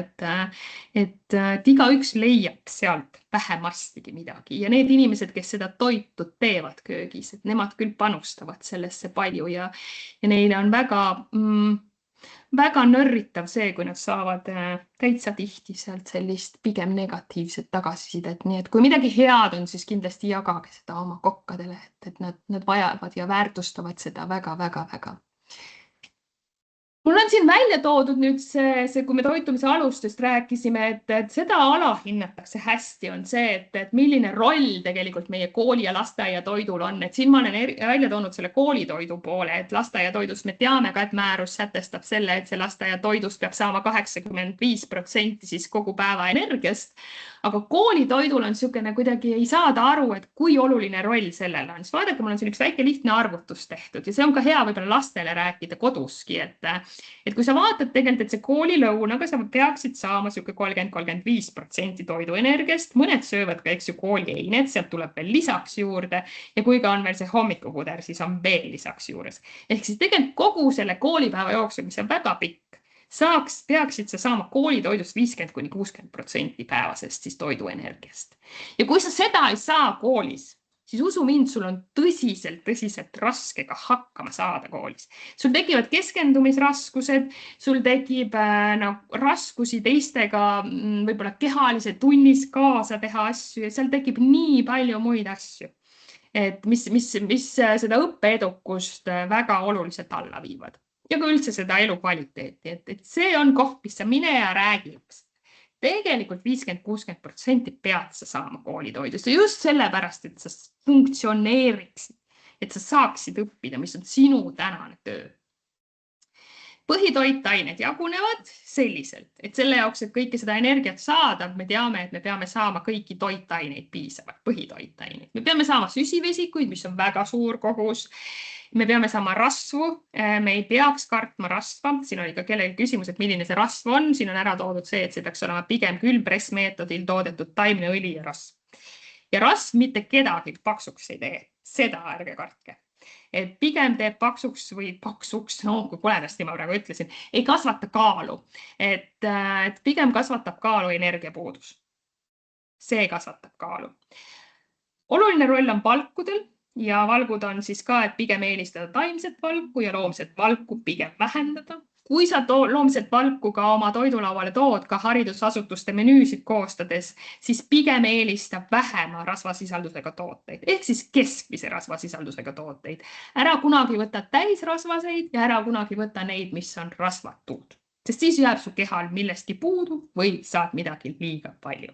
et igaüks leiab sealt vähemastigi midagi ja need inimesed, kes seda toitu teevad köögis, et nemad küll panustavad sellesse palju ja neile on väga nörritav see, kui nad saavad täitsa tihti sealt sellist pigem negatiivset tagasisidet. Nii et kui midagi head on, siis kindlasti jagage seda oma kokkadele, et nad vajavad ja väärtustavad seda väga-väga-väga. Mul on siin välja toodud nüüd see, kui me toitumise alustest rääkisime, et seda alahinnatakse hästi, on see, et milline roll tegelikult meie kooli ja lasteaia toidul on. Et siin ma olen välja toonud selle koolitoidu poole, et lasteaia toidust me teame ka, et määrus sätestab selle, et see lasteaia toidust peab saama 85% siis kogu päeva energiast. Aga koolitoidul on niisugune kuidagi ei saada aru, et kui oluline roll sellel on. Siis vaadake, mul on siin üks väike lihtne arvutus tehtud ja see on ka hea võib-olla lastele rääkida koduski, et kui sa vaatad tegelikult, et see koolilõunaga sa peaksid saama siuke 30-35% toiduenergiast, mõned söövad ka, eks ju, koolieinet, sealt tuleb veel lisaks juurde ja kui ka on veel see hommikupuder, siis on veel lisaks juures. Ehk siis tegelikult kogu selle koolipäeva jooksul, mis on väga pikk, peaksid sa saama koolitoidust 50-60% päevasest siis toiduenergiast. Ja kui sa seda ei saa koolis, siis usu mind, sul on tõsiselt raske ka hakkama saada koolis. Sul tekivad keskendumisraskused, sul tekib raskusi teistega võib-olla kehalise tunnis kaasa teha asju ja seal tekib nii palju muid asju, et mis seda õppeedukust väga oluliselt alla viivad. Ja ka üldse seda elukvaliteeti, et see on koht, mis sa mine ja räägi. Tegelikult 50-60% pead sa saama koolitoidust ja just sellepärast, et sa funktsioneeriksid, et sa saaksid õppida, mis on sinu tänane töö. Põhitoitained jagunevad selliselt, et selle jaoks, et kõike seda energiat saada, me teame, et me peame saama kõiki toitaineid piisavalt, põhitoitaineid. Me peame saama süsivesikuid, mis on väga suur kogus. Me peame saama rasvu, me ei peaks kartma rasva. Siin oli ka kellegi küsimus, et milline see rasv on. Siin on ära toodud see, et see peaks olema pigem külmpressmeetodil toodetud taimne õli ja rasv. Ja rasv mitte kedagi paksuks ei tee. Seda ärge kartke. Et pigem teeb paksuks, kui koledasti ma praegu ütlesin, ei kasvata kaalu. Et pigem kasvatab kaalu energiapuudus. See kasvatab kaalu. Oluline roll on valkudel. Ja valgud on siis ka, et pigem eelistada taimset valku ja loomset valku pigem vähendada. Kui sa loomset valku ka oma toidulauale tood ka haridusasutuste menüüsid koostades, siis pigem eelistab vähema rasvasisaldusega tooteid, ehk siis keskmise rasvasisaldusega tooteid. Ära kunagi võta täisrasvaseid ja ära kunagi võta neid, mis on rasvatud, sest siis jääb su kehal millestki puudu või saad midagi liiga palju.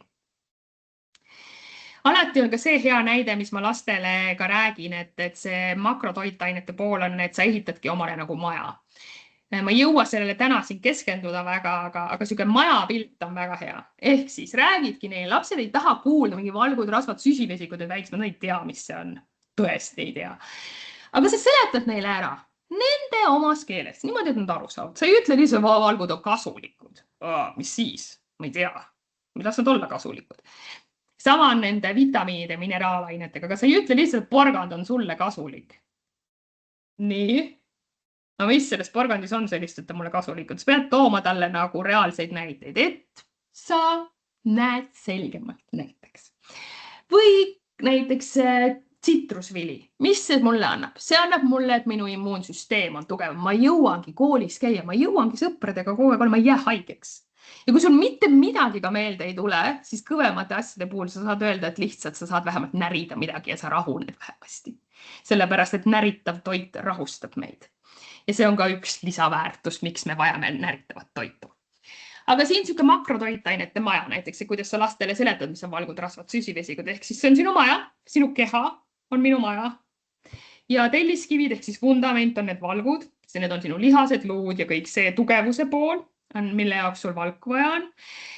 Alati on ka see hea näide, mis ma lastele ka räägin, et see makrotoitainete pool on, et sa ehitadki omale nagu maja. Ma ei jõua sellele täna siin keskenduda väga, aga siuke majapilt on väga hea. Ehk siis räägidki neile, lapsed ei taha kuulda mingi valgud, rasvad, süsivesikud ja väiksed, nad ei tea, mis see on. Tõesti ei tea. Aga sa seletad neile ära nende omas keeles, niimoodi, et nad aru saavad. Sa ei ütle lihtsalt, valgud on kasulikud. Mis siis? Ma ei tea. Las nad olla kasulikud. Sama on nende vitamiinide, mineraalainetega, aga sa ei ütle lihtsalt, et porgand on sulle kasulik. Nii. No mis selles porgandis on sellist, et ta mulle kasulikud? Sa pead tooma talle nagu reaalseid näiteid, et sa näed selgemalt näiteks. Või näiteks tsitrusvili. Mis see mulle annab? See annab mulle, et minu immuunsüsteem on tugev. Ma jõuangi koolis käia, ma jõuangi sõpradega kogu aeg, ma ei jää haigeks. Ja kui sul mitte midagi ka meelde ei tule, siis kõvemate asjade puhul sa saad öelda, et lihtsalt sa saad vähemalt närida midagi ja sa rahuned vähemasti. Sellepärast, et näritav toit rahustab meid. Ja see on ka üks lisaväärtus, miks me vajame näritavat toitu. Aga siin siuke makrotoitainete maja näiteks, kuidas sa lastele seletad, mis on valgud, rasvad, süsivesikud, ehk siis see on sinu maja, sinu keha on minu maja. Ja telliskivid ehk siis vundament on need valgud, need on sinu lihased, luud ja kõik see tugevuse pool. Mille jaoks sul valku vaja on.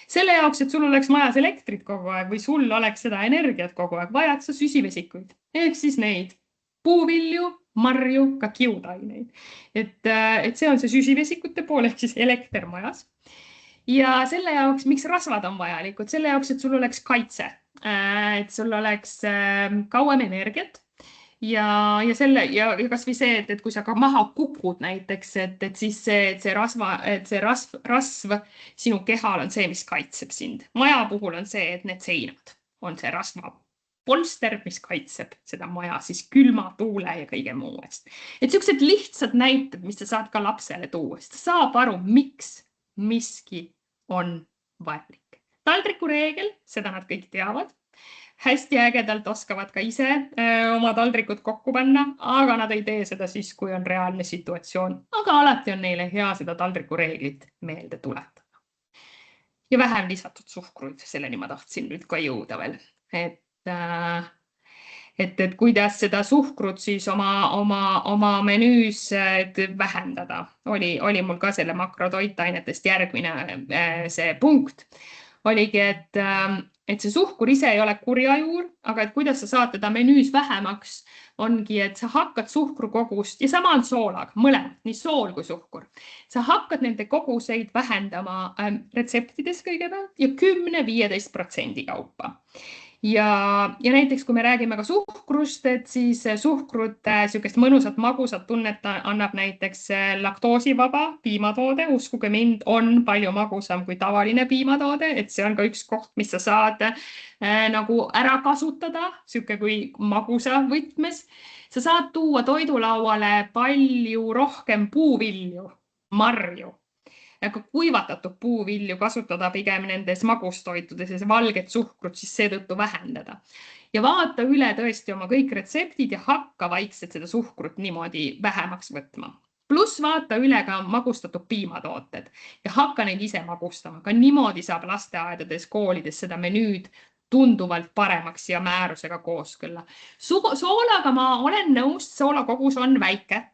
Selle jaoks, et sul oleks majas elektrit kogu aeg või sul oleks seda energiat kogu aeg, vajad sa süsivesikuid. Ehk siis neid puuvilju, marju, ka kiudaineid. Et see on see süsivesikute pool, ehk siis elekter majas. ja selle jaoks, miks rasvad on vajalikud, selle jaoks, et sul oleks kaitse, et sul oleks kauem energiat ja kas või see, et kui sa ka maha kukud näiteks, et siis see rasv sinu kehal on see, mis kaitseb sind. Maja puhul on see, et need seinad on see rasvapolster, mis kaitseb seda maja siis külma, tuule ja kõige muu eest. Et siuksed lihtsad näited, mis sa saad ka lapsele tuua, sest ta saab aru, miks miski on vajalik. Taldriku reegel, seda nad kõik teavad. Hästi ägedalt oskavad ka ise oma taldrikud kokku panna, aga nad ei tee seda siis, kui on reaalne situatsioon. Aga alati on neile hea seda taldriku reeglit meelde tuletada. Ja vähem lisatud suhkruid, selleni ma tahtsin nüüd ka jõuda veel. Et kuidas seda suhkrut siis oma menüüs vähendada. Oli mul ka selle makrotoitainetest järgmine see punkt. Oligi, et see suhkur ise ei ole kurjajuur, aga et kuidas sa saad teda menüüs vähemaks, ongi, et sa hakkad suhkrukogust ja sama on soolaga, mõlemad, nii sool kui suhkur. Sa hakkad nende koguseid vähendama retseptides kõigepealt ja 10-15% kaupa. Ja näiteks, kui me räägime ka suhkrust, et siis suhkrut sükest mõnusat magusat tunnet annab näiteks laktoosivaba piimatoode. Uskuge mind, on palju magusam kui tavaline piimatoode, et see on ka üks koht, mis sa saad nagu ära kasutada, süke kui magusa võtmes. Sa saad tuua toidulauale palju rohkem puuvilju, marju. Aga kuivatatud puuvilju kasutada pigem nendes magustoitudes ja see valget suhkrut siis seetõttu vähendada. Ja vaata üle tõesti oma kõik retseptid ja hakka vaikselt seda suhkrut niimoodi vähemaks võtma. Pluss vaata üle ka magustatud piimatooted ja hakka neid ise magustama. Ka niimoodi saab lasteaedades, koolides seda menüüd tunduvalt paremaks ja määrusega kooskõlla. Soolaga ma olen nõus, soolakogus on väike.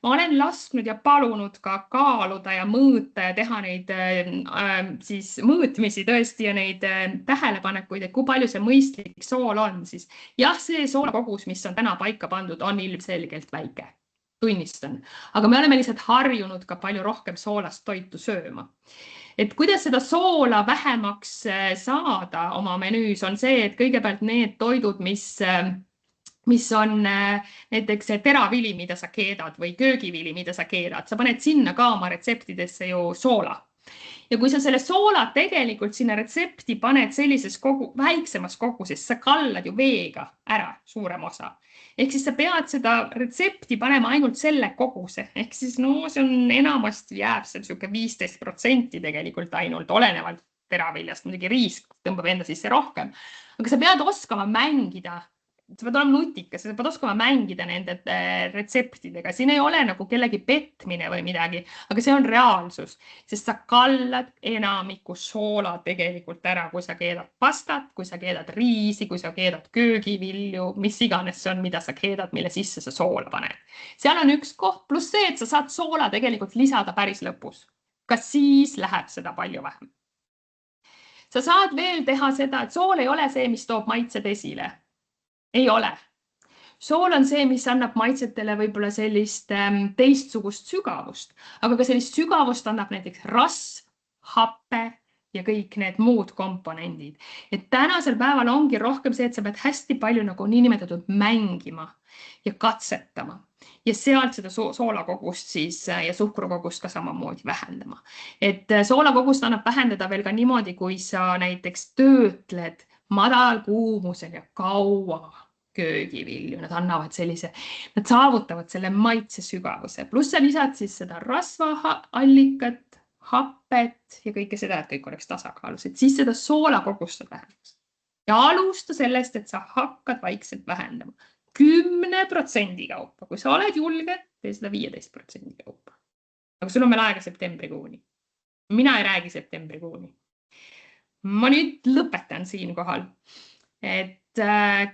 Ma olen lasknud ja palunud ka kaaluda ja mõõta ja teha neid siis mõõtmisi tõesti ja neid tähelepanekuid, et kui palju see mõistlik sool on. Siis jah, see soolakogus, mis on täna paika pandud, on ilmselgelt väike. Tunnistan. Aga me oleme lihtsalt harjunud ka palju rohkem soolast toitu sööma. Et kuidas seda soola vähemaks saada oma menüüs on see, et kõigepealt need toidud, mis on näiteks teravili, mida sa keedad või köögivili, mida sa keedad. Sa paned sinna ka oma retseptidesse ju soola. Ja kui sa selle soola tegelikult sinna retsepti paned sellises väiksemas koguses, sa kallad ju veega ära suurem osa. Ehk siis sa pead seda retsepti panema ainult selle koguse. Ehk siis see on enamasti jääb seal 15% tegelikult ainult olenevalt teraviljast. Muidugi riisk tõmbab enda sisse rohkem. Aga sa pead oskama mängida. Sa pead olema nutikas, sa pead oskama mängida nende retseptidega. Siin ei ole nagu kellegi petmine või midagi, aga see on reaalsus, sest sa kallad enamiku soola tegelikult ära, kui sa keedad pastat, kui sa keedad riisi, kui sa keedad köögivilju, mis iganes see on, mida sa keedad, mille sisse sa soola paned. Seal on üks koht, pluss see, et sa saad soola tegelikult lisada päris lõpus. Ka siis läheb seda palju vähem. Sa saad veel teha seda, et sool ei ole see, mis toob maitsed esile. Ei ole. Sool on see, mis annab maitsetele võib-olla sellist teistsugust sügavust, aga ka sellist sügavust annab näiteks rasv, happe ja kõik need muud komponendid. Et tänasel päeval ongi rohkem see, et sa pead hästi palju nagu niinimetatud mängima ja katsetama ja sealt seda soolakogust siis ja suhkrukogust ka samamoodi vähendama. Et soolakogust annab vähendada veel ka niimoodi, kui sa näiteks töötled madalkuumusel ja kaua köögivilju. Nad annavad sellise, nad saavutavad selle maitse sügavuse. Pluss sa lisad siis seda rasvaallikat, happet ja kõike seda, et kõik oleks tasakaalus. Et siis seda soolakogust vähendaks. Ja alusta sellest, et sa hakkad vaikselt vähendama. 10% kaupa. Kui sa oled julge, tee seda 15% kaupa. Aga sul on veel aega septembrikuuni. Mina ei räägi septembrikuuni. Ma nüüd lõpetan siin kohal, et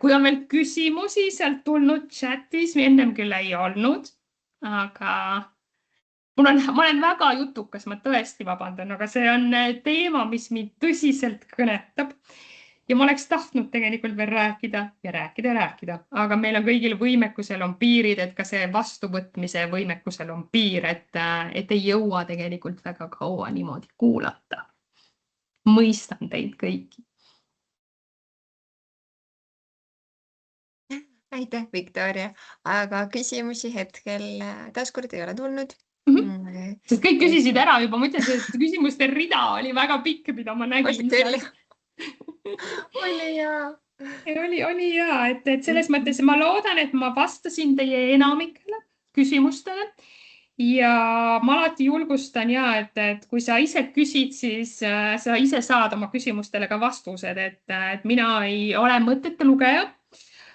kui on veel küsimusi sealt tulnud chatis, ennem küll ei olnud, aga ma olen väga jutukas, ma tõesti vabandan, aga see on teema, mis mind tõsiselt kõnetab ja ma oleks tahtnud tegelikult veel rääkida ja rääkida ja rääkida, aga meil on kõigil võimekusel on piirid, et ka see vastuvõtmise võimekusel on piir, et ei jõua tegelikult väga kaua niimoodi kuulata. Mõistan teid kõiki. Aitäh, Viktoria, aga küsimusi hetkel taaskord ei ole tulnud. Sest kõik küsisid ära juba, ma ütlen, et küsimuste rida oli väga pikk, mida ma nägin. Oli hea. Oli hea, et selles mõttes ma loodan, et ma vastasin teie enamikele küsimustele ja ma alati julgustan et kui sa ise küsid, siis sa ise saad oma küsimustele ka vastused, et mina ei ole mõtete lugeja.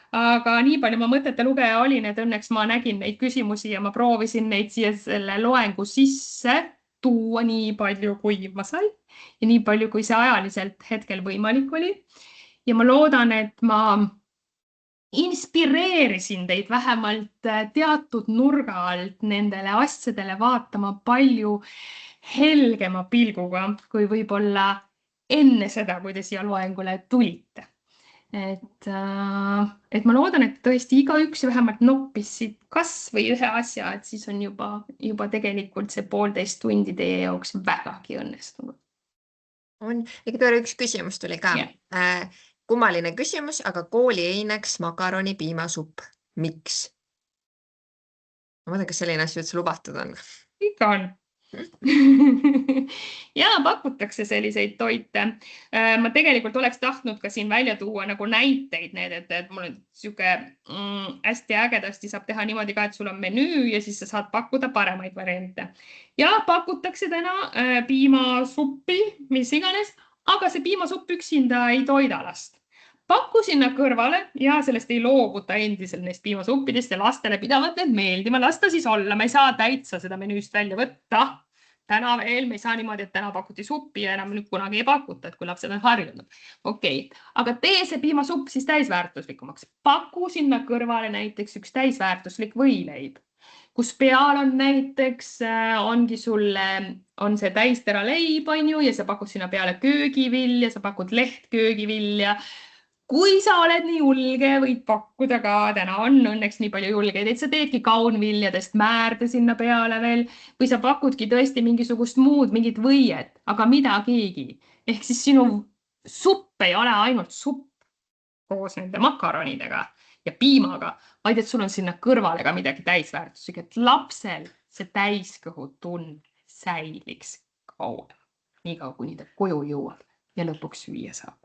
Aga nii palju ma mõtete lugeja olin, et õnneks ma nägin neid küsimusi ja ma proovisin neid siia selle loengu sisse tuua nii palju, kui ma sain ja nii palju, kui see ajaliselt hetkel võimalik oli. Ja ma loodan, et ma inspireerisin teid vähemalt teatud nurga alt nendele asjadele vaatama palju helgema pilguga, kui võib-olla enne seda, kui te siia loengule tulite. Et ma loodan, et tõesti igaüks vähemalt noppis siit kas või ühe asja, et siis on juba tegelikult see 1,5 tundi teie jaoks vägagi õnnestunud. Viktoria, üks küsimus tuli ka. Kummaline küsimus, aga kooli eineks makaroni piimasupp. Miks? Ma mõtlen, kas selline asja üldse lubatud on? Ikka on. Ja pakutakse selliseid toite. Ma tegelikult oleks tahtnud ka siin välja tuua nagu näiteid need, et mul on siuke hästi ägedasti saab teha niimoodi ka, et sul on menüü ja siis sa saad pakkuda paremaid variante. Ja pakutakse täna piimasuppi, mis iganes, aga see piimasupp üksinda ei toida last. Pakku sinna kõrvale ja sellest ei loobuta endiselt neist piimasuppidest ja lastele pidavad need meeldima. Lasta siis olla, me ei saa täitsa seda menüüst välja võtta. Täna veel, me ei saa niimoodi, et täna pakuti suppi ja enam nüüd kunagi ei pakuta, et kui lapsed on harjunud. Okei, aga tee see piimasupp siis täisväärtuslikumaks. Paku sinna kõrvale näiteks üks täisväärtuslik võileib, kus peal on näiteks, ongi sulle, on see täistera leib, on ju, ja sa pakud sinna peale köögivilja, sa pakud lehtköögivilja. Kui sa oled nii julge, võid pakkuda ka, täna on õnneks nii palju julgeid, et sa teedki kaunviljadest määrde sinna peale veel, või sa pakudki tõesti mingisugust muud, mingit võiet, aga midagigi. Ehk siis sinu supp ei ole ainult supp koos nende makaronidega ja piimaga, vaid et sul on sinna kõrvale ka midagi täisväärtusega, et lapsel see täiskõhutund säiliks kauem, nii kaua, kuni ta koju jõuab ja lõpuks süüa saab.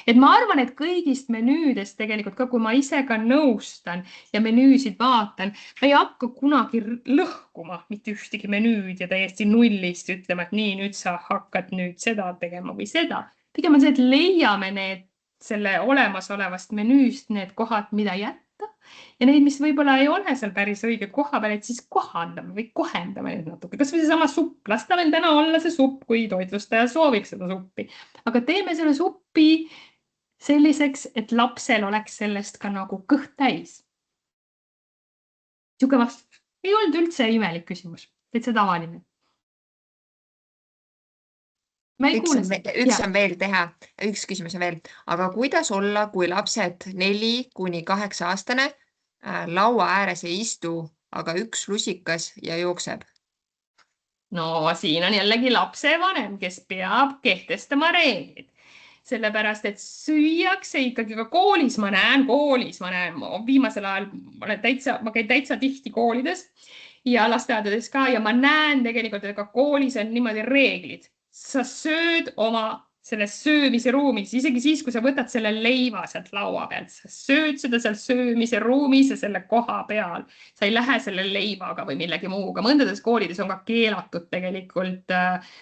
Et ma arvan, et kõigist menüüdest tegelikult ka, kui ma ise ka nõustan ja menüüsid vaatan, ma ei hakka kunagi lõhkuma mitte ühtegi menüüd ja täiesti nullist ütlema, et nii, nüüd sa hakkad nüüd seda tegema või seda. Pigem on see, et leiame need selle olemasolevast menüüst need kohad, mida jätta ja neid, mis võib-olla ei ole seal päris õige koha peal, et siis kohandame või kohendame need natuke. Kas või see sama supp, las ta veel täna olla see supp, kui toitlustaja sooviks seda suppi. Aga teeme selle suppi selliseks, et lapsel oleks sellest ka nagu kõht täis. Siuke vastus. Ei olnud üldse imelik küsimus. Täitsa tavaline. Üks on veel teha, üks küsimus on veel, aga kuidas olla, kui lapsed 4–8 aastane laua ääres ei istu, aga üks lusikas ja jookseb? No siin on jällegi lapsevanem, kes peab kehtestama reeglid. Sellepärast, et süüakse ikkagi ka koolis, ma näen viimasel ajal, ma käin täitsa tihti koolides ja lasteaedades ka ja ma näen tegelikult, et ka koolis on niimoodi reeglid. Sa sööd oma selles söömise ruumis, isegi siis, kui sa võtad selle leiva sealt laua pealt, sa sööd seda seal söömise ruumis ja selle koha peal. Sa ei lähe selle leivaga või millegi muuga. Mõndades koolides on ka keelatud tegelikult,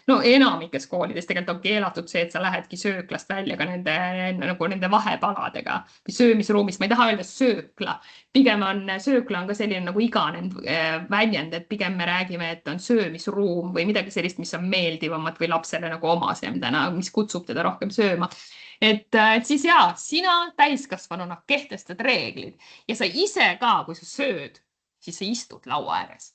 no enamikes koolides tegelikult on keelatud see, et sa lähedki sööklast välja ka nende vahepaladega või söömisruumist. Ma ei taha öelda söökla. Pigem on söökla on ka selline nagu iganenud väljend, et pigem me räägime, et on söömisruum või midagi sellist, mis on meeldivamat või lapsele nagu omasem täna, mis kutsub teda rohkem sööma. Et siis sina täiskasvanuna kehtestad reeglid ja sa ise ka, kui sa sööd, siis sa istud laua ääres.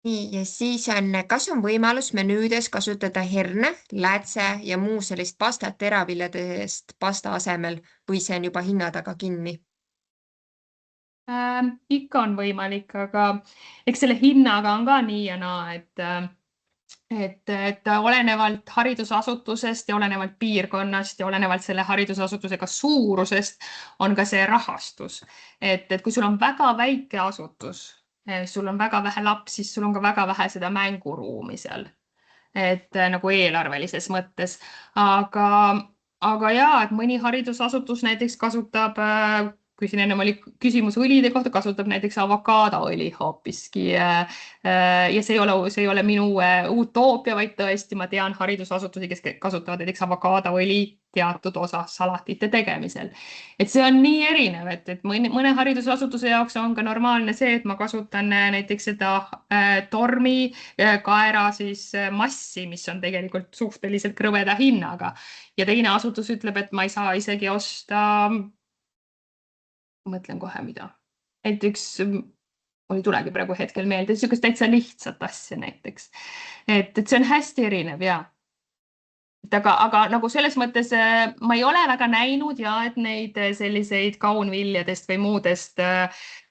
Nii, ja siis on, kas on võimalus menüüdes kasutada herne, läätse ja muu sellist pastat teraviljadest pasta asemel või see on juba hinna taga kinni? Ikka on võimalik, aga eks selle hinnaga on ka nii ja naa, et olenevalt haridusasutusest ja olenevalt piirkonnast ja olenevalt selle haridusasutusega suurusest on ka see rahastus. Et kui sul on väga väike asutus, sul on väga vähe lapsi, siis sul on ka väga vähe seda mänguruumi seal. Et nagu eelarvelises mõttes. Aga jaa, et mõni haridusasutus näiteks kasutab, kui siin ennem oli küsimus õlide kohta, kasutab näiteks avokaadoõli hoopiski. Ja see ei ole minu utoopia, vaid tõesti ma tean haridusasutusi, kes kasutavad näiteks avokaadoõli teatud osa salatite tegemisel. Et see on nii erinev, et mõne haridusasutuse jaoks on ka normaalne see, et ma kasutan näiteks seda tormi kaera siis massi, mis on tegelikult suhteliselt krõveda hinnaga. Ja teine asutus ütleb, et ma ei saa isegi osta, mõtlen kohe mida. Et üks, mul ei tulegi praegu hetkel meelde, niisugust täitsa lihtsat asja näiteks. Et see on hästi erinev ja. Aga nagu selles mõttes ma ei ole väga näinud ja et neid selliseid kaunviljadest või muudest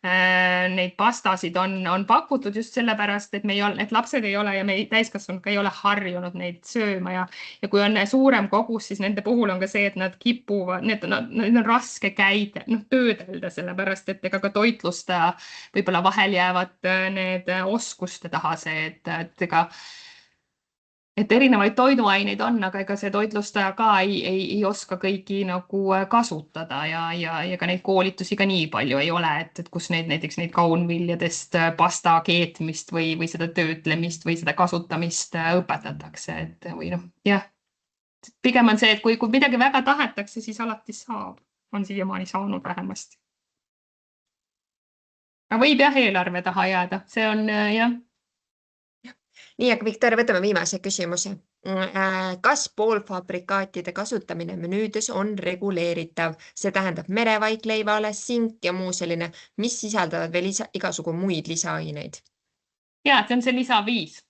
neid pastasid on pakutud just sellepärast, et lapsed ei ole ja me täiskasvanud ka ei ole harjunud neid sööma ja kui on suurem kogus, siis nende puhul on ka see, et nad kipuvad, need on raske käida, töödelda, sellepärast, et ega ka toitlustaja võib-olla vahel jäävad need oskuste taha see, et erinevaid toiduaineid on, aga ega see toitlustaja ka ei oska kõiki nagu kasutada ja ka neid koolitusi ka nii palju ei ole, et kus näiteks neid kaunviljadest pasta keetmist või seda töötlemist või seda kasutamist õpetatakse, et või jah. Pigem on see, et kui midagi väga tahetakse, siis alati saab, on siiamaani saanud vähemasti. Aga võib jah eelarve taha jääda, see on jah. Nii, aga Viktoria, võtame viimase küsimuse. Kas poolfabrikaatide kasutamine menüüdes on reguleeritav? See tähendab merevaikleivale, sink ja muu selline, mis sisaldavad veel igasugu muid lisaaineid? Ja, see on see lisa 5.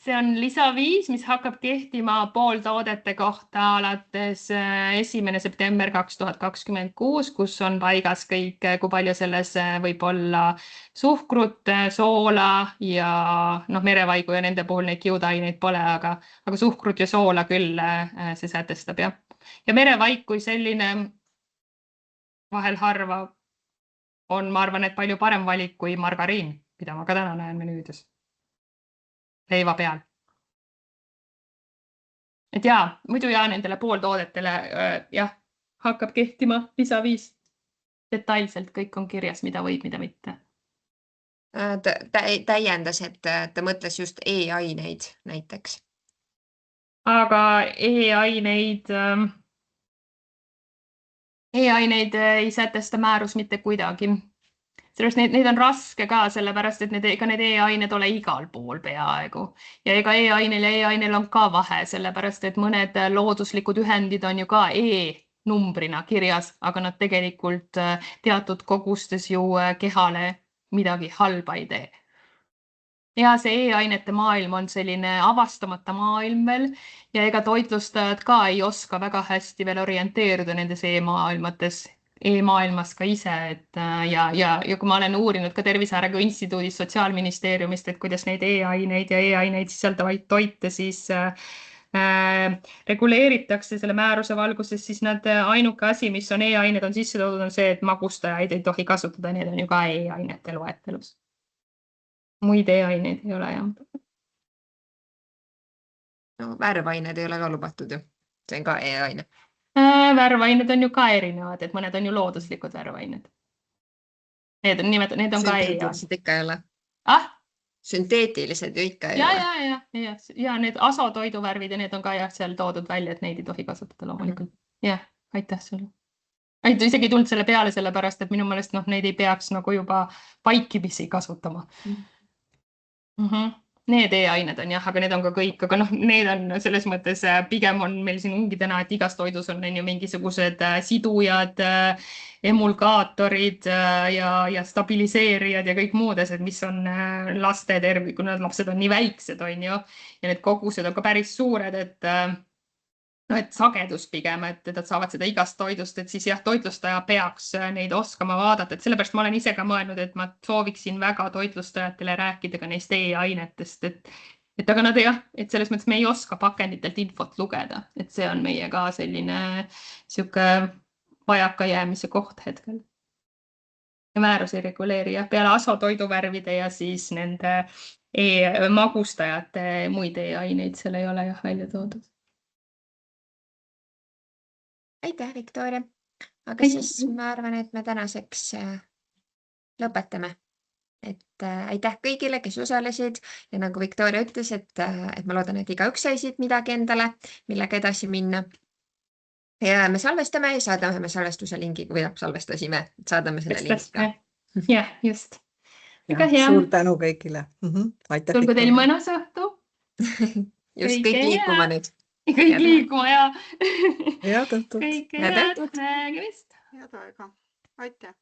See on lisa 5, mis hakkab kehtima pooltoodete kohta alates 1. september 2026, kus on paigas kõik, kui palju selles võib olla suhkrut, soola ja merevaigu ja nende puhul neid kiudaineid pole, aga suhkrut ja soola küll see sätestab, jah. Ja merevaik kui selline vahel harva on, ma arvan, et palju parem valik kui margariin, mida ma ka täna näen menüüdes. Leiva peal. Et jaa, muidu jaa nendele pooltoodetele jah, hakkab kehtima lisa 5. Detailselt kõik on kirjas, mida võib, mida mitte. Täiendas, et ta mõtles just e-aineid näiteks. Aga e-aineid ei sätesta määrus mitte kuidagi. Sellest neid on raske ka, sellepärast, et need e-ained ole igal pool peaaegu. Ja ega e-ainel ja e-ainel on ka vahe, sellepärast, et mõned looduslikud ühendid on ju ka e-numbrina kirjas, aga nad tegelikult teatud kogustes ju kehale midagi halba ei tee. Ja see e-ainete maailm on selline avastamata maailm veel ja ega toitlustajad ka ei oska väga hästi veel orienteeruda nendes e-maailmas ka ise, et ja kui ma olen uurinud ka Tervise Arengu Instituudis Sotsiaalministeeriumist, et kuidas neid e-aineid ja e-aineid sisaldavaid toite siis reguleeritakse selle määruse valguses, siis ainuke asi, mis on e-ained on sisse toodud, on see, et magustajaid ei tohi kasutada, need on ju ka e-ainete loetelus. Muid e-aineid ei ole, jah. No, värvained ei ole ka lubatud ju. See on ka e-aine. Värvained on ju ka erinevad, et mõned on ju looduslikud värvained. Need on ka sünteetilised ikka ei ole. Sünteetilised ju ikka ei ole. Ja need asotoiduvärvid ja need on ka jah, seal toodud välja, et neid ei tohi kasutada loomulikult. Jah, aitäh sulle. Isegi ei tulnud selle peale sellepärast, et minu meelest neid ei peaks nagu juba vaikimisi kasutama. Need E-ained on jah, aga need on ka kõik, aga noh, need on selles mõttes pigem on meil siin ongi täna, et igas toidus on ju mingisugused sidujad, emulgaatorid ja stabiliseerijad ja kõik muud asjad, mis on laste tervi, kui need lapsed on nii väiksed, on ju, ja need kogused on ka päris suured, et sagedus pigem, et nad saavad seda igast toidust, et siis jah, toitlustaja peaks neid oskama vaadata, et sellepärast ma olen ise ka mõelnud, et ma sooviksin väga toitlustajatele rääkida ka neist E-ainetest, et aga nad jah, et selles mõttes me ei oska pakenditelt infot lugeda, et see on meie ka selline sihuke vajakajäämise koht hetkel. Ja määrus ei reguleeri jah, peale asotoiduvärvide ja siis nende magustajate muid E-aineid seal ei ole jah välja toodud. Aitäh, Viktoria. Aga siis ma arvan, et me tänaseks lõpetame. Et aitäh kõigile, kes osalesid ja nagu Viktoria ütles, et ma loodan, et igaüks saisid midagi endale, millega edasi minna. Ja me salvestame ja saadame salvestuse lingi, või salvestasime, saadame selle lingi. Jah, just. Väga hea. Suur tänu kõigile. Aitäh. Tulgu teil mõnus õhtu. Just kõik liikuma nüüd. Kõik liikuma ja Head õhtut. kõike head nägemist. Head aega. Aitäh.